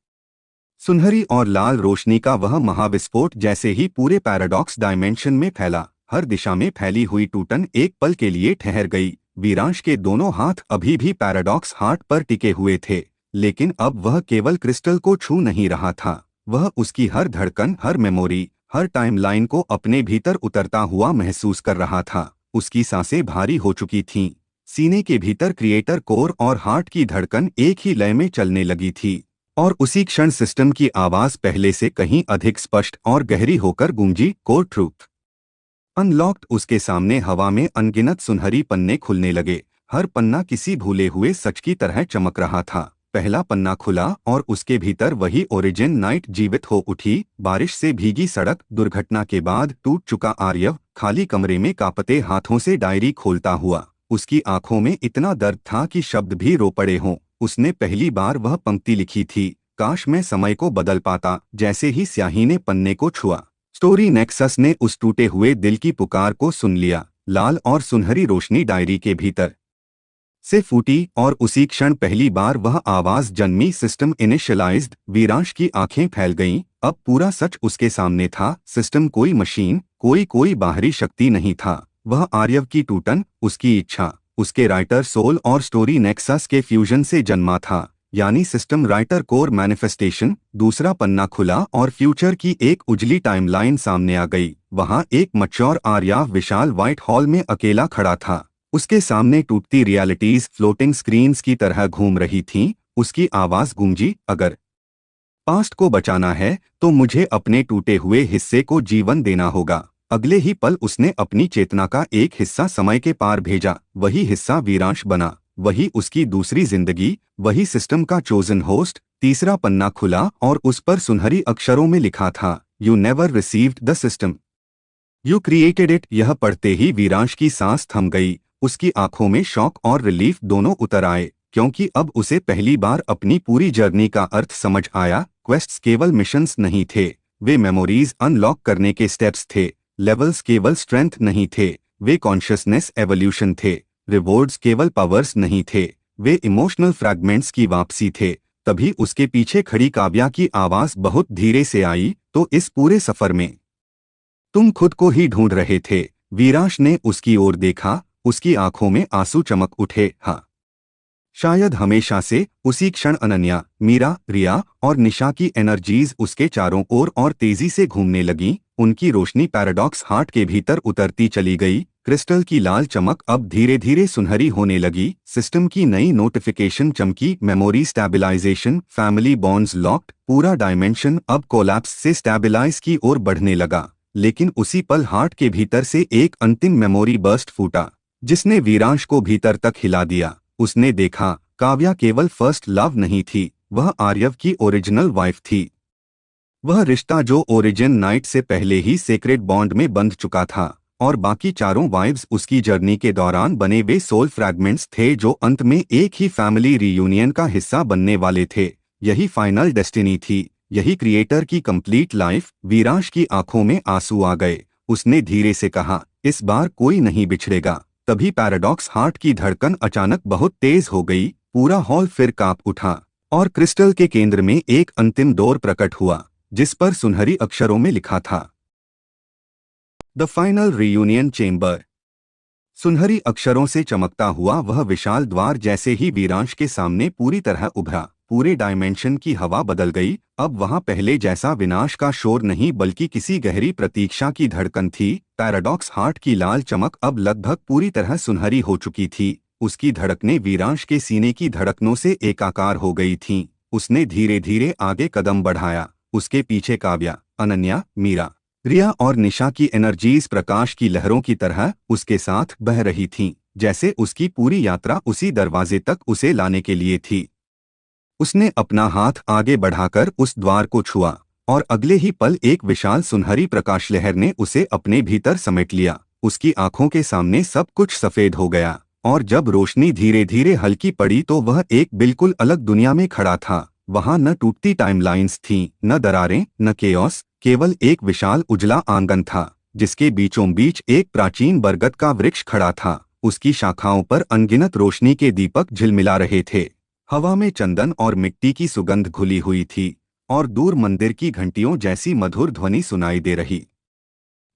सुनहरी और लाल रोशनी का वह महाविस्फोट जैसे ही पूरे पैराडॉक्स डायमेंशन में फैला। हर दिशा में फैली हुई टूटन एक पल के लिए ठहर गई। वीरांश के दोनों हाथ अभी भी पैराडॉक्स हार्ट पर टिके हुए थे, लेकिन अब वह केवल क्रिस्टल को छू नहीं रहा था। वह उसकी हर धड़कन, हर मेमोरी, हर टाइमलाइन को अपने भीतर उतरता हुआ महसूस कर रहा था। उसकी सांसें भारी हो चुकी थीं। सीने के भीतर क्रिएटर कोर और हार्ट की धड़कन एक ही लय में चलने लगी थी। और उसी क्षण सिस्टम की आवाज पहले से कहीं अधिक स्पष्ट और गहरी होकर गूंजी, कोर ट्रूथ अनलॉक्ड। उसके सामने हवा में अनगिनत सुनहरी पन्ने खुलने लगे। हर पन्ना किसी भूले हुए सच की तरह चमक रहा था। पहला पन्ना खुला और उसके भीतर वही ओरिजिन नाइट जीवित हो उठी। बारिश से भीगी सड़क, दुर्घटना के बाद टूट चुका आर्यव, खाली कमरे में कांपते हाथों से डायरी खोलता हुआ। उसकी आंखों में इतना दर्द था कि शब्द भी रो पड़े हों। उसने पहली बार वह पंक्ति लिखी थी, काश मैं समय को बदल पाता। जैसे ही स्याही ने पन्ने को छुआ, स्टोरी नेक्सस ने उस टूटे हुए दिल की पुकार को सुन लिया। लाल और सुनहरी रोशनी डायरी के भीतर से फूटी और उसी क्षण पहली बार वह आवाज जन्मी, सिस्टम इनिशियलाइज्ड। वीरांश की आंखें फैल गईं। अब पूरा सच उसके सामने था। सिस्टम कोई मशीन, कोई बाहरी शक्ति नहीं था। वह आर्यव की टूटन, उसकी इच्छा, उसके राइटर सोल और स्टोरी नेक्सस के फ्यूजन से जन्मा था। यानी सिस्टम राइटर कोर मैनिफेस्टेशन। दूसरा पन्ना खुला और फ्यूचर की एक उजली टाइमलाइन सामने आ गई। वहां एक मैच्योर आर्यव विशाल व्हाइट हॉल में अकेला खड़ा था। उसके सामने टूटती रियलिटीज फ्लोटिंग स्क्रीन्स की तरह घूम रही थीं। उसकी आवाज गूंजी, अगर पास्ट को बचाना है तो मुझे अपने टूटे हुए हिस्से को जीवन देना होगा। अगले ही पल उसने अपनी चेतना का एक हिस्सा समय के पार भेजा। वही हिस्सा वीरांश बना, वही उसकी दूसरी जिंदगी, वही सिस्टम का चोजन होस्ट। तीसरा पन्ना खुला और उस पर सुनहरी अक्षरों में लिखा था, you never received the system, you created it. यह पढ़ते ही वीरांश की सांस थम गई। उसकी आंखों में शॉक और रिलीफ दोनों उतर आए, क्योंकि अब उसे पहली बार अपनी पूरी जर्नी का अर्थ समझ आया। क्वेस्ट्स केवल मिशंस नहीं थे, वे मेमोरीज अनलॉक करने के स्टेप्स थे। लेवल्स केवल स्ट्रेंथ नहीं थे, वे कॉन्शियसनेस एवोल्यूशन थे। रिवॉर्ड्स केवल पावर्स नहीं थे, वे इमोशनल फ्रैगमेंट्स की वापसी थे। तभी उसके पीछे खड़ी काव्या की आवाज बहुत धीरे से आई, तो इस पूरे सफर में तुम खुद को ही ढूंढ रहे थे। वीरांश ने उसकी ओर देखा, उसकी आंखों में आंसू चमक उठे। हाँ, शायद हमेशा से। उसी क्षण अनन्या, मीरा, रिया और निशा की एनर्जीज उसके चारों ओर और तेजी से घूमने लगीं। उनकी रोशनी पैराडॉक्स हार्ट के भीतर उतरती चली गई। क्रिस्टल की लाल चमक अब धीरे धीरे सुनहरी होने लगी। सिस्टम की नई नोटिफिकेशन चमकी, मेमोरी स्टैबिलाइजेशन, फैमिली बॉन्ड्स लॉक्ड। पूरा डायमेंशन अब कोलैप्स से स्टैबिलाइज की ओर बढ़ने लगा। लेकिन उसी पल हार्ट के भीतर से एक अंतिम मेमोरी बर्स्ट फूटा, जिसने वीरांश को भीतर तक हिला दिया। उसने देखा, काव्या केवल फर्स्ट लव नहीं थी, वह आर्यव की ओरिजिनल वाइफ थी। वह रिश्ता जो ओरिजिन नाइट से पहले ही सेक्रेड बॉन्ड में बंध चुका था, और बाकी चारों वाइव्स उसकी जर्नी के दौरान बने वे सोल फ्रैगमेंट्स थे जो अंत में एक ही फैमिली रियूनियन का हिस्सा बनने वाले थे। यही फाइनल डेस्टिनी थी, यही क्रिएटर की कंप्लीट लाइफ। वीरांश की आंखों में आंसू आ गए। उसने धीरे से कहा, इस बार कोई नहीं बिछड़ेगा। तभी पैराडॉक्स हार्ट की धड़कन अचानक बहुत तेज हो गई। पूरा हॉल फिर कांप उठा और क्रिस्टल के केंद्र में एक अंतिम डोर प्रकट हुआ, जिस पर सुनहरी अक्षरों में लिखा था, द फाइनल रियूनियन चेंबर। सुनहरी अक्षरों से चमकता हुआ वह विशाल द्वार जैसे ही वीरांश के सामने पूरी तरह उभरा, पूरे डायमेंशन की हवा बदल गई। अब वहां पहले जैसा विनाश का शोर नहीं, बल्कि किसी गहरी प्रतीक्षा की धड़कन थी। पैराडॉक्स हार्ट की लाल चमक अब लगभग पूरी तरह सुनहरी हो चुकी थी। उसकी धड़कनें वीरांश के सीने की धड़कनों से एकाकार हो गई थीं। उसने धीरे धीरे आगे कदम बढ़ाया। उसके पीछे काव्या, अनन्या, मीरा, रिया और निशा की एनर्जीज प्रकाश की लहरों की तरह उसके साथ बह रही थीं, जैसे उसकी पूरी यात्रा उसी दरवाजे तक उसे लाने के लिए थी। उसने अपना हाथ आगे बढ़ाकर उस द्वार को छुआ, और अगले ही पल एक विशाल सुनहरी प्रकाश लहर ने उसे अपने भीतर समेट लिया। उसकी आंखों के सामने सब कुछ सफेद हो गया, और जब रोशनी धीरे धीरे हल्की पड़ी तो वह एक बिल्कुल अलग दुनिया में खड़ा था। वहां न टूटती टाइमलाइंस थीं, न दरारें, न केओस, केवल एक विशाल उजला आंगन था, जिसके बीचों बीच एक प्राचीन बरगद का वृक्ष खड़ा था। उसकी शाखाओं पर अनगिनत रोशनी के दीपक झिलमिला रहे थे। हवा में चंदन और मिट्टी की सुगंध घुली हुई थी, और दूर मंदिर की घंटियों जैसी मधुर ध्वनि सुनाई दे रही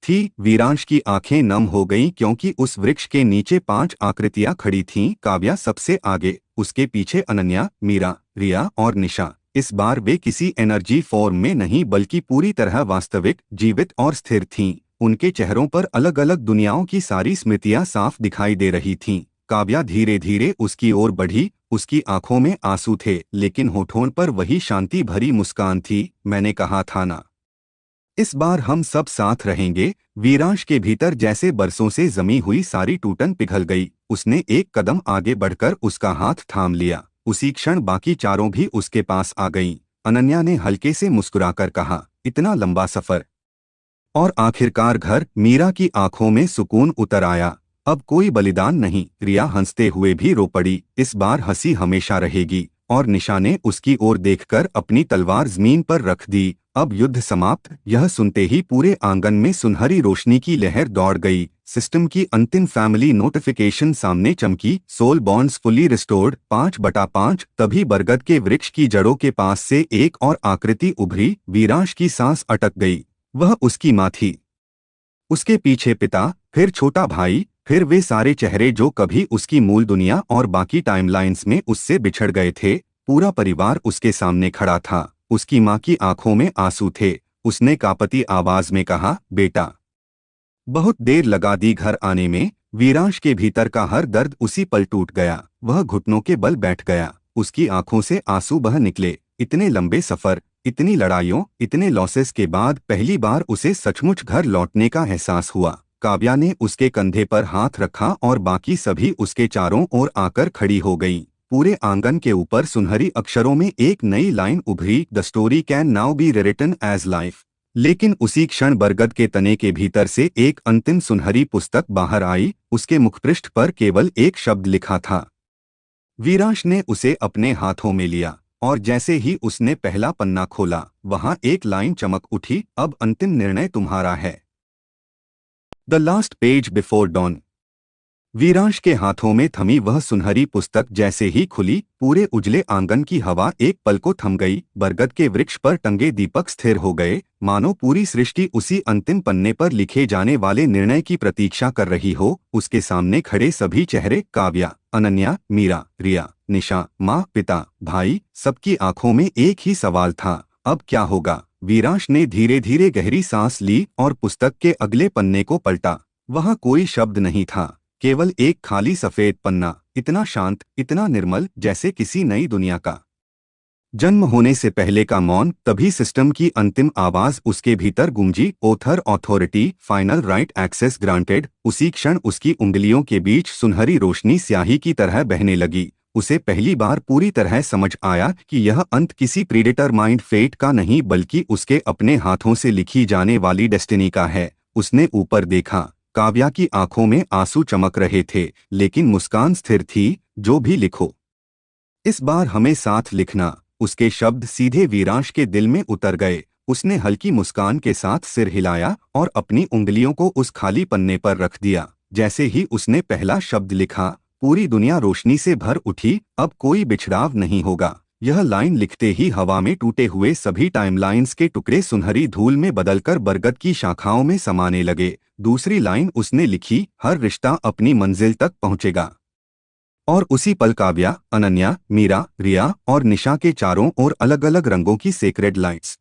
थी। वीरांश की आंखें नम हो गईं, क्योंकि उस वृक्ष के नीचे 5 आकृतियां खड़ी थीं। काव्या सबसे आगे, उसके पीछे अनन्या, मीरा, रिया और निशा। इस बार वे किसी एनर्जी फॉर्म में नहीं, बल्कि पूरी तरह वास्तविक, जीवित और स्थिर थीं। उनके चेहरों पर अलग अलग दुनियाओं की सारी स्मृतियां साफ दिखाई दे रही थीं। काव्या धीरे धीरे उसकी ओर बढ़ी। उसकी आंखों में आंसू थे, लेकिन होठों पर वही शांति भरी मुस्कान थी। मैंने कहा था ना, इस बार हम सब साथ रहेंगे। वीरांश के भीतर जैसे बरसों से जमी हुई सारी टूटन पिघल गई। उसने एक कदम आगे बढ़कर उसका हाथ थाम लिया। उसी क्षण बाकी चारों भी उसके पास आ गईं। अनन्या ने हल्के से मुस्कुराकर कहा, इतना लंबा सफर और आखिरकार घर। मीरा की आंखों में सुकून उतर आया। अब कोई बलिदान नहीं। रिया हंसते हुए भी रो पड़ी, इस बार हंसी हमेशा रहेगी। और निशा ने उसकी ओर देखकर अपनी तलवार जमीन पर रख दी। अब युद्ध समाप्त। यह सुनते ही पूरे आंगन में सुनहरी रोशनी की लहर दौड़ गई। सिस्टम की अंतिम फैमिली नोटिफिकेशन सामने चमकी। Soul bonds fully restored 5/5। तभी बरगद के वृक्ष की जड़ों के पास से एक और आकृति उभरी। वीरांश की सांस अटक गई। वह उसकी माँ थी। उसके पीछे पिता, फिर छोटा भाई, फिर वे सारे चेहरे जो कभी उसकी मूल दुनिया और बाकी टाइमलाइंस में उससे बिछड़ गए थे। पूरा परिवार उसके सामने खड़ा था। उसकी माँ की आंखों में आंसू थे। उसने कांपती आवाज में कहा, बेटा। बहुत देर लगा दी घर आने में। वीरांश के भीतर का हर दर्द उसी पल टूट गया। वह घुटनों के बल बैठ गया। उसकी आंखों से आंसू बह निकले। इतने लंबे सफर, इतनी लड़ाइयों, इतने लॉसेस के बाद पहली बार उसे सचमुच घर लौटने का एहसास हुआ। काव्या ने उसके कंधे पर हाथ रखा और बाकी सभी उसके चारों ओर आकर खड़ी हो गईं। पूरे आंगन के ऊपर सुनहरी अक्षरों में एक नई लाइन उभरी, the story can now be written as life. लेकिन उसी क्षण बरगद के तने के भीतर से एक अंतिम सुनहरी पुस्तक बाहर आई। उसके मुखपृष्ठ पर केवल एक शब्द लिखा था। वीरांश ने उसे अपने हाथों में लिया और जैसे ही उसने पहला पन्ना खोला, वहां एक लाइन चमक उठी, अब अंतिम निर्णय तुम्हारा है। The last page before don. Viransh के हाथों में थमी वह सुनहरी पुस्तक जैसे ही खुली, पूरे उजले आंगन की हवा एक पल को थम गई। बरगद के वृक्ष पर टंगे दीपक स्थिर हो गए, मानो पूरी सृष्टि उसी अंतिम पन्ने पर लिखे जाने वाले निर्णय की प्रतीक्षा कर रही हो। उसके सामने खड़े सभी चेहरे, काव्या, अनन्या, मीरा, रिया, निशा, माँ, पिता, भाई, सबकी आंखों में एक ही सवाल था, अब क्या होगा। वीरांश ने धीरे धीरे गहरी सांस ली और पुस्तक के अगले पन्ने को पलटा। वहां कोई शब्द नहीं था, केवल एक खाली सफेद पन्ना, इतना शांत, इतना निर्मल, जैसे किसी नई दुनिया का जन्म होने से पहले का मौन। तभी सिस्टम की अंतिम आवाज उसके भीतर गूंजी, author authority, final write access granted. उसी क्षण उसकी उंगलियों के बीच सुनहरी रोशनी स्याही की तरह बहने लगी। उसे पहली बार पूरी तरह समझ आया कि यह अंत किसी प्रीडिटरमाइंड फेट का नहीं, बल्कि उसके अपने हाथों से लिखी जाने वाली डेस्टिनी का है। उसने ऊपर देखा। काव्या की आंखों में आंसू चमक रहे थे, लेकिन मुस्कान स्थिर थी। जो भी लिखो, इस बार हमें साथ लिखना। उसके शब्द सीधे वीरांश के दिल में उतर गए। उसने हल्की मुस्कान के साथ सिर हिलाया और अपनी उंगलियों को उस खाली पन्ने पर रख दिया। जैसे ही उसने पहला शब्द लिखा, पूरी दुनिया रोशनी से भर उठी। अब कोई बिछड़ाव नहीं होगा। यह लाइन लिखते ही हवा में टूटे हुए सभी टाइमलाइंस के टुकड़े सुनहरी धूल में बदलकर बरगद की शाखाओं में समाने लगे। दूसरी लाइन उसने लिखी, हर रिश्ता अपनी मंजिल तक पहुंचेगा। और उसी पल काव्या, अनन्या, मीरा, रिया और निशा के चारों ओर अलग अलग रंगों की सेक्रेड लाइट्स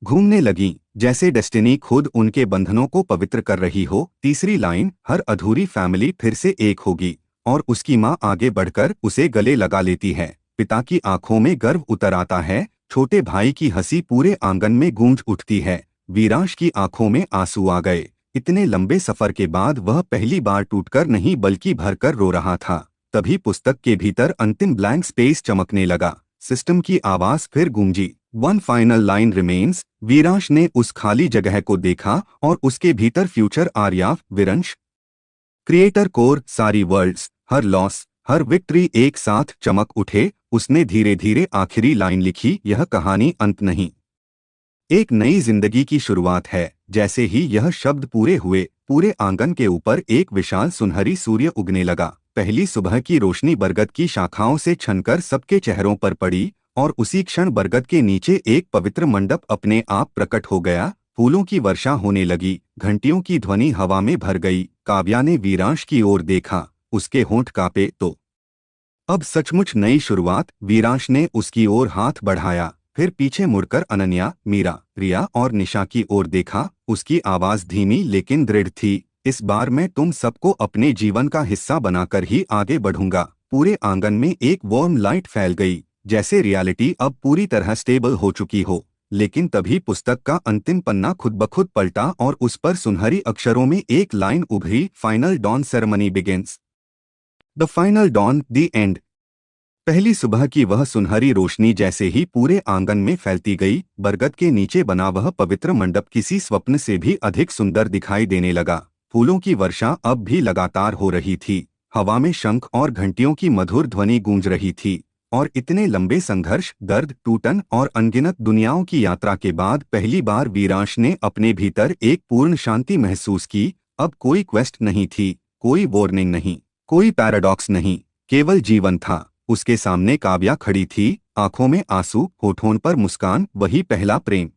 घूमने लगीं, जैसे डेस्टिनी खुद उनके बंधनों को पवित्र कर रही हो। तीसरी लाइन, हर अधूरी फैमिली फिर से एक होगी। और उसकी माँ आगे बढ़कर उसे गले लगा लेती है। पिता की आंखों में गर्व उतर आता है। छोटे भाई की हंसी पूरे आंगन में गूंज उठती है। वीरांश की आंखों में आंसू आ गए। इतने लंबे सफर के बाद वह पहली बार टूटकर नहीं, बल्कि भरकर रो रहा था। तभी पुस्तक के भीतर अंतिम ब्लैंक स्पेस चमकने लगा। सिस्टम की आवाज फिर गूंजी, one final line remains. Viransh ने उस खाली जगह को देखा और उसके भीतर future Arya, Viransh, creator core, सारी वर्ल्ड्स, हर लॉस, हर विक्ट्री एक साथ चमक उठे। उसने धीरे धीरे आखिरी लाइन लिखी, यह कहानी अंत नहीं, एक नई जिंदगी की शुरुआत है। जैसे ही यह शब्द पूरे हुए, पूरे आंगन के ऊपर एक विशाल सुनहरी सूर्य उगने लगा। पहली सुबह की रोशनी बरगद की शाखाओं से छनकर सबके चेहरों पर पड़ी और उसी क्षण बरगद के नीचे एक पवित्र मंडप अपने आप प्रकट हो गया। फूलों की वर्षा होने लगी, घंटियों की ध्वनि हवा में भर गई। काव्या ने वीरांश की ओर देखा, उसके होंठ कांपे। तो अब सचमुच नई शुरुआत। वीरांश ने उसकी ओर हाथ बढ़ाया, फिर पीछे मुड़कर अनन्या, मीरा, रिया और निशा की ओर देखा। उसकी आवाज धीमी लेकिन दृढ़ थी, इस बार मैं तुम सबको अपने जीवन का हिस्सा बनाकर ही आगे बढ़ूंगा। पूरे आंगन में एक वार्म लाइट फैल गई, जैसे रियलिटी अब पूरी तरह स्टेबल हो चुकी हो। लेकिन तभी पुस्तक का अंतिम पन्ना खुद ब खुद पलटा और उस पर सुनहरी अक्षरों में एक लाइन उभरी, final dawn ceremony begins. The final dawn, the end. पहली सुबह की वह सुनहरी रोशनी जैसे ही पूरे आंगन में फैलती गई, बरगद के नीचे बना वह पवित्र मंडप किसी स्वप्न से भी अधिक सुंदर दिखाई देने लगा। फूलों की वर्षा अब भी लगातार हो रही थी। हवा में शंख और घंटियों की मधुर ध्वनि गूंज रही थी और इतने लंबे संघर्ष, दर्द, टूटन और अनगिनत दुनियाओं की यात्रा के बाद पहली बार वीरांश ने अपने भीतर एक पूर्ण शांति महसूस की। अब कोई क्वेस्ट नहीं थी, कोई वार्निंग नहीं, कोई पैराडॉक्स नहीं, केवल जीवन था। उसके सामने काव्या खड़ी थी, आंखों में आंसू, होठों पर मुस्कान, वही पहला प्रेम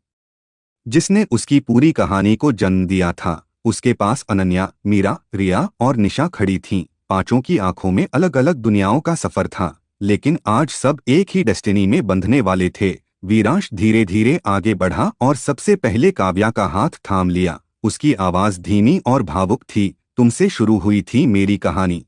जिसने उसकी पूरी कहानी को जन्म दिया था। उसके पास अनन्या, मीरा, रिया और निशा खड़ी थीं। पांचों की आंखों में अलग अलग दुनियाओं का सफर था, लेकिन आज सब एक ही डेस्टिनी में बंधने वाले थे। वीरांश धीरे धीरे आगे बढ़ा और सबसे पहले काव्या का हाथ थाम लिया। उसकी आवाज धीमी और भावुक थी। तुमसे शुरू हुई थी मेरी कहानी,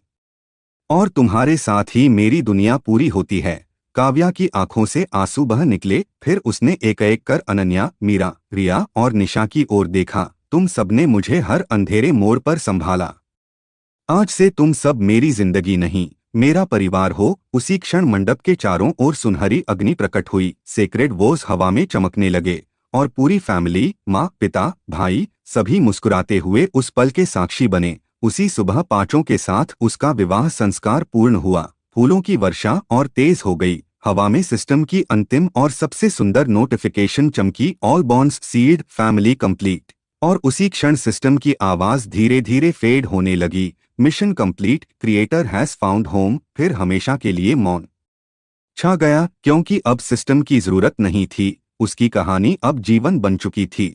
और तुम्हारे साथ ही मेरी दुनिया पूरी होती है। काव्या की आंखों से आंसू बह निकले। फिर उसने एक एक कर अनन्या, मीरा, रिया और निशा की ओर देखा। तुम सबने मुझे हर अंधेरे मोड़ पर संभाला। आज से तुम सब मेरी जिंदगी नहीं, मेरा परिवार हो। उसी क्षण मंडप के चारों ओर सुनहरी अग्नि प्रकट हुई। सेक्रेड वोज हवा में चमकने लगे और पूरी फैमिली, माँ, पिता, भाई, सभी मुस्कुराते हुए उस पल के साक्षी बने। उसी सुबह पांचों के साथ उसका विवाह संस्कार पूर्ण हुआ। फूलों की वर्षा और तेज हो गई। हवा में सिस्टम की अंतिम और सबसे सुंदर नोटिफिकेशन चमकी, all bonds sealed, family complete. और उसी क्षण सिस्टम की आवाज धीरे धीरे फेड होने लगी। Mission complete, creator has found home. फिर हमेशा के लिए मौन छा गया, क्योंकि अब सिस्टम की जरूरत नहीं थी। उसकी कहानी अब जीवन बन चुकी थी।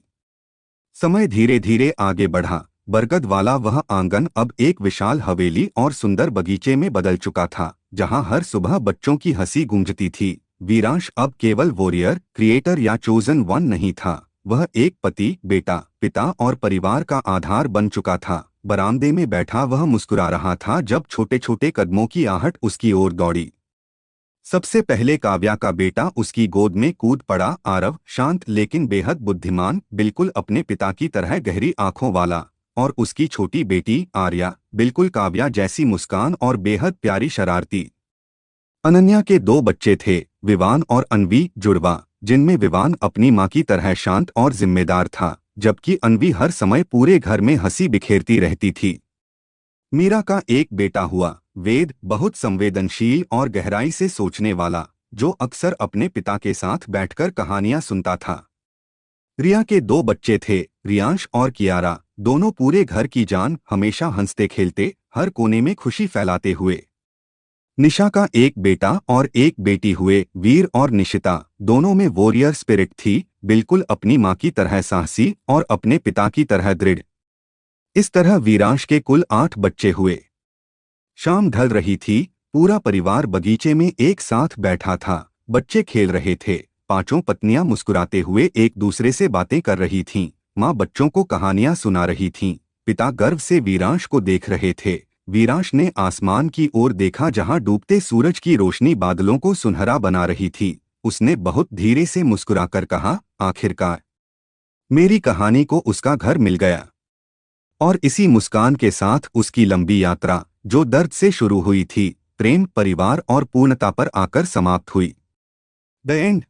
समय धीरे धीरे आगे बढ़ा। बरगद वाला वह आंगन अब एक विशाल हवेली और सुंदर बगीचे में बदल चुका था, जहां हर सुबह बच्चों की हंसी गूंजती थी। वीरांश अब केवल वॉरियर, क्रिएटर या चोजन वन नहीं था। वह एक पति, बेटा, पिता और परिवार का आधार बन चुका था। बरामदे में बैठा वह मुस्कुरा रहा था जब छोटे छोटे कदमों की आहट उसकी ओर दौड़ी। सबसे पहले काव्या का बेटा उसकी गोद में कूद पड़ा। आरव, शांत लेकिन बेहद बुद्धिमान, बिल्कुल अपने पिता की तरह गहरी आंखों वाला। और उसकी छोटी बेटी आर्या, बिल्कुल काव्या जैसी मुस्कान और बेहद प्यारी शरारती। अनन्या के दो बच्चे थे, विवान और अनवी, जुड़वा, जिनमें विवान अपनी मां की तरह शांत और जिम्मेदार था, जबकि अनवी हर समय पूरे घर में हंसी बिखेरती रहती थी। मीरा का एक बेटा हुआ, वेद, बहुत संवेदनशील और गहराई से सोचने वाला, जो अक्सर अपने पिता के साथ बैठकर कहानियां सुनता था। रिया के दो बच्चे थे, रियांश और कियारा, दोनों पूरे घर की जान, हमेशा हंसते खेलते, हर कोने में खुशी फैलाते हुए। निशा का एक बेटा और एक बेटी हुए, वीर और निशिता, दोनों में वॉरियर स्पिरिट थी, बिल्कुल अपनी मां की तरह साहसी और अपने पिता की तरह दृढ़। इस तरह वीरांश के कुल 8 बच्चे हुए। शाम ढल रही थी। पूरा परिवार बगीचे में एक साथ बैठा था। बच्चे खेल रहे थे। पांचों पत्नियां मुस्कुराते हुए एक दूसरे से बातें कर रही थीं। माँ बच्चों को कहानियां सुना रही थीं। पिता गर्व से वीरांश को देख रहे थे। वीरांश ने आसमान की ओर देखा, जहां डूबते सूरज की रोशनी बादलों को सुनहरा बना रही थी। उसने बहुत धीरे से मुस्कुराकर कहा, आखिरकार मेरी कहानी को उसका घर मिल गया। और इसी मुस्कान के साथ उसकी लंबी यात्रा, जो दर्द से शुरू हुई थी, प्रेम, परिवार और पूर्णता पर आकर समाप्त हुई। The end.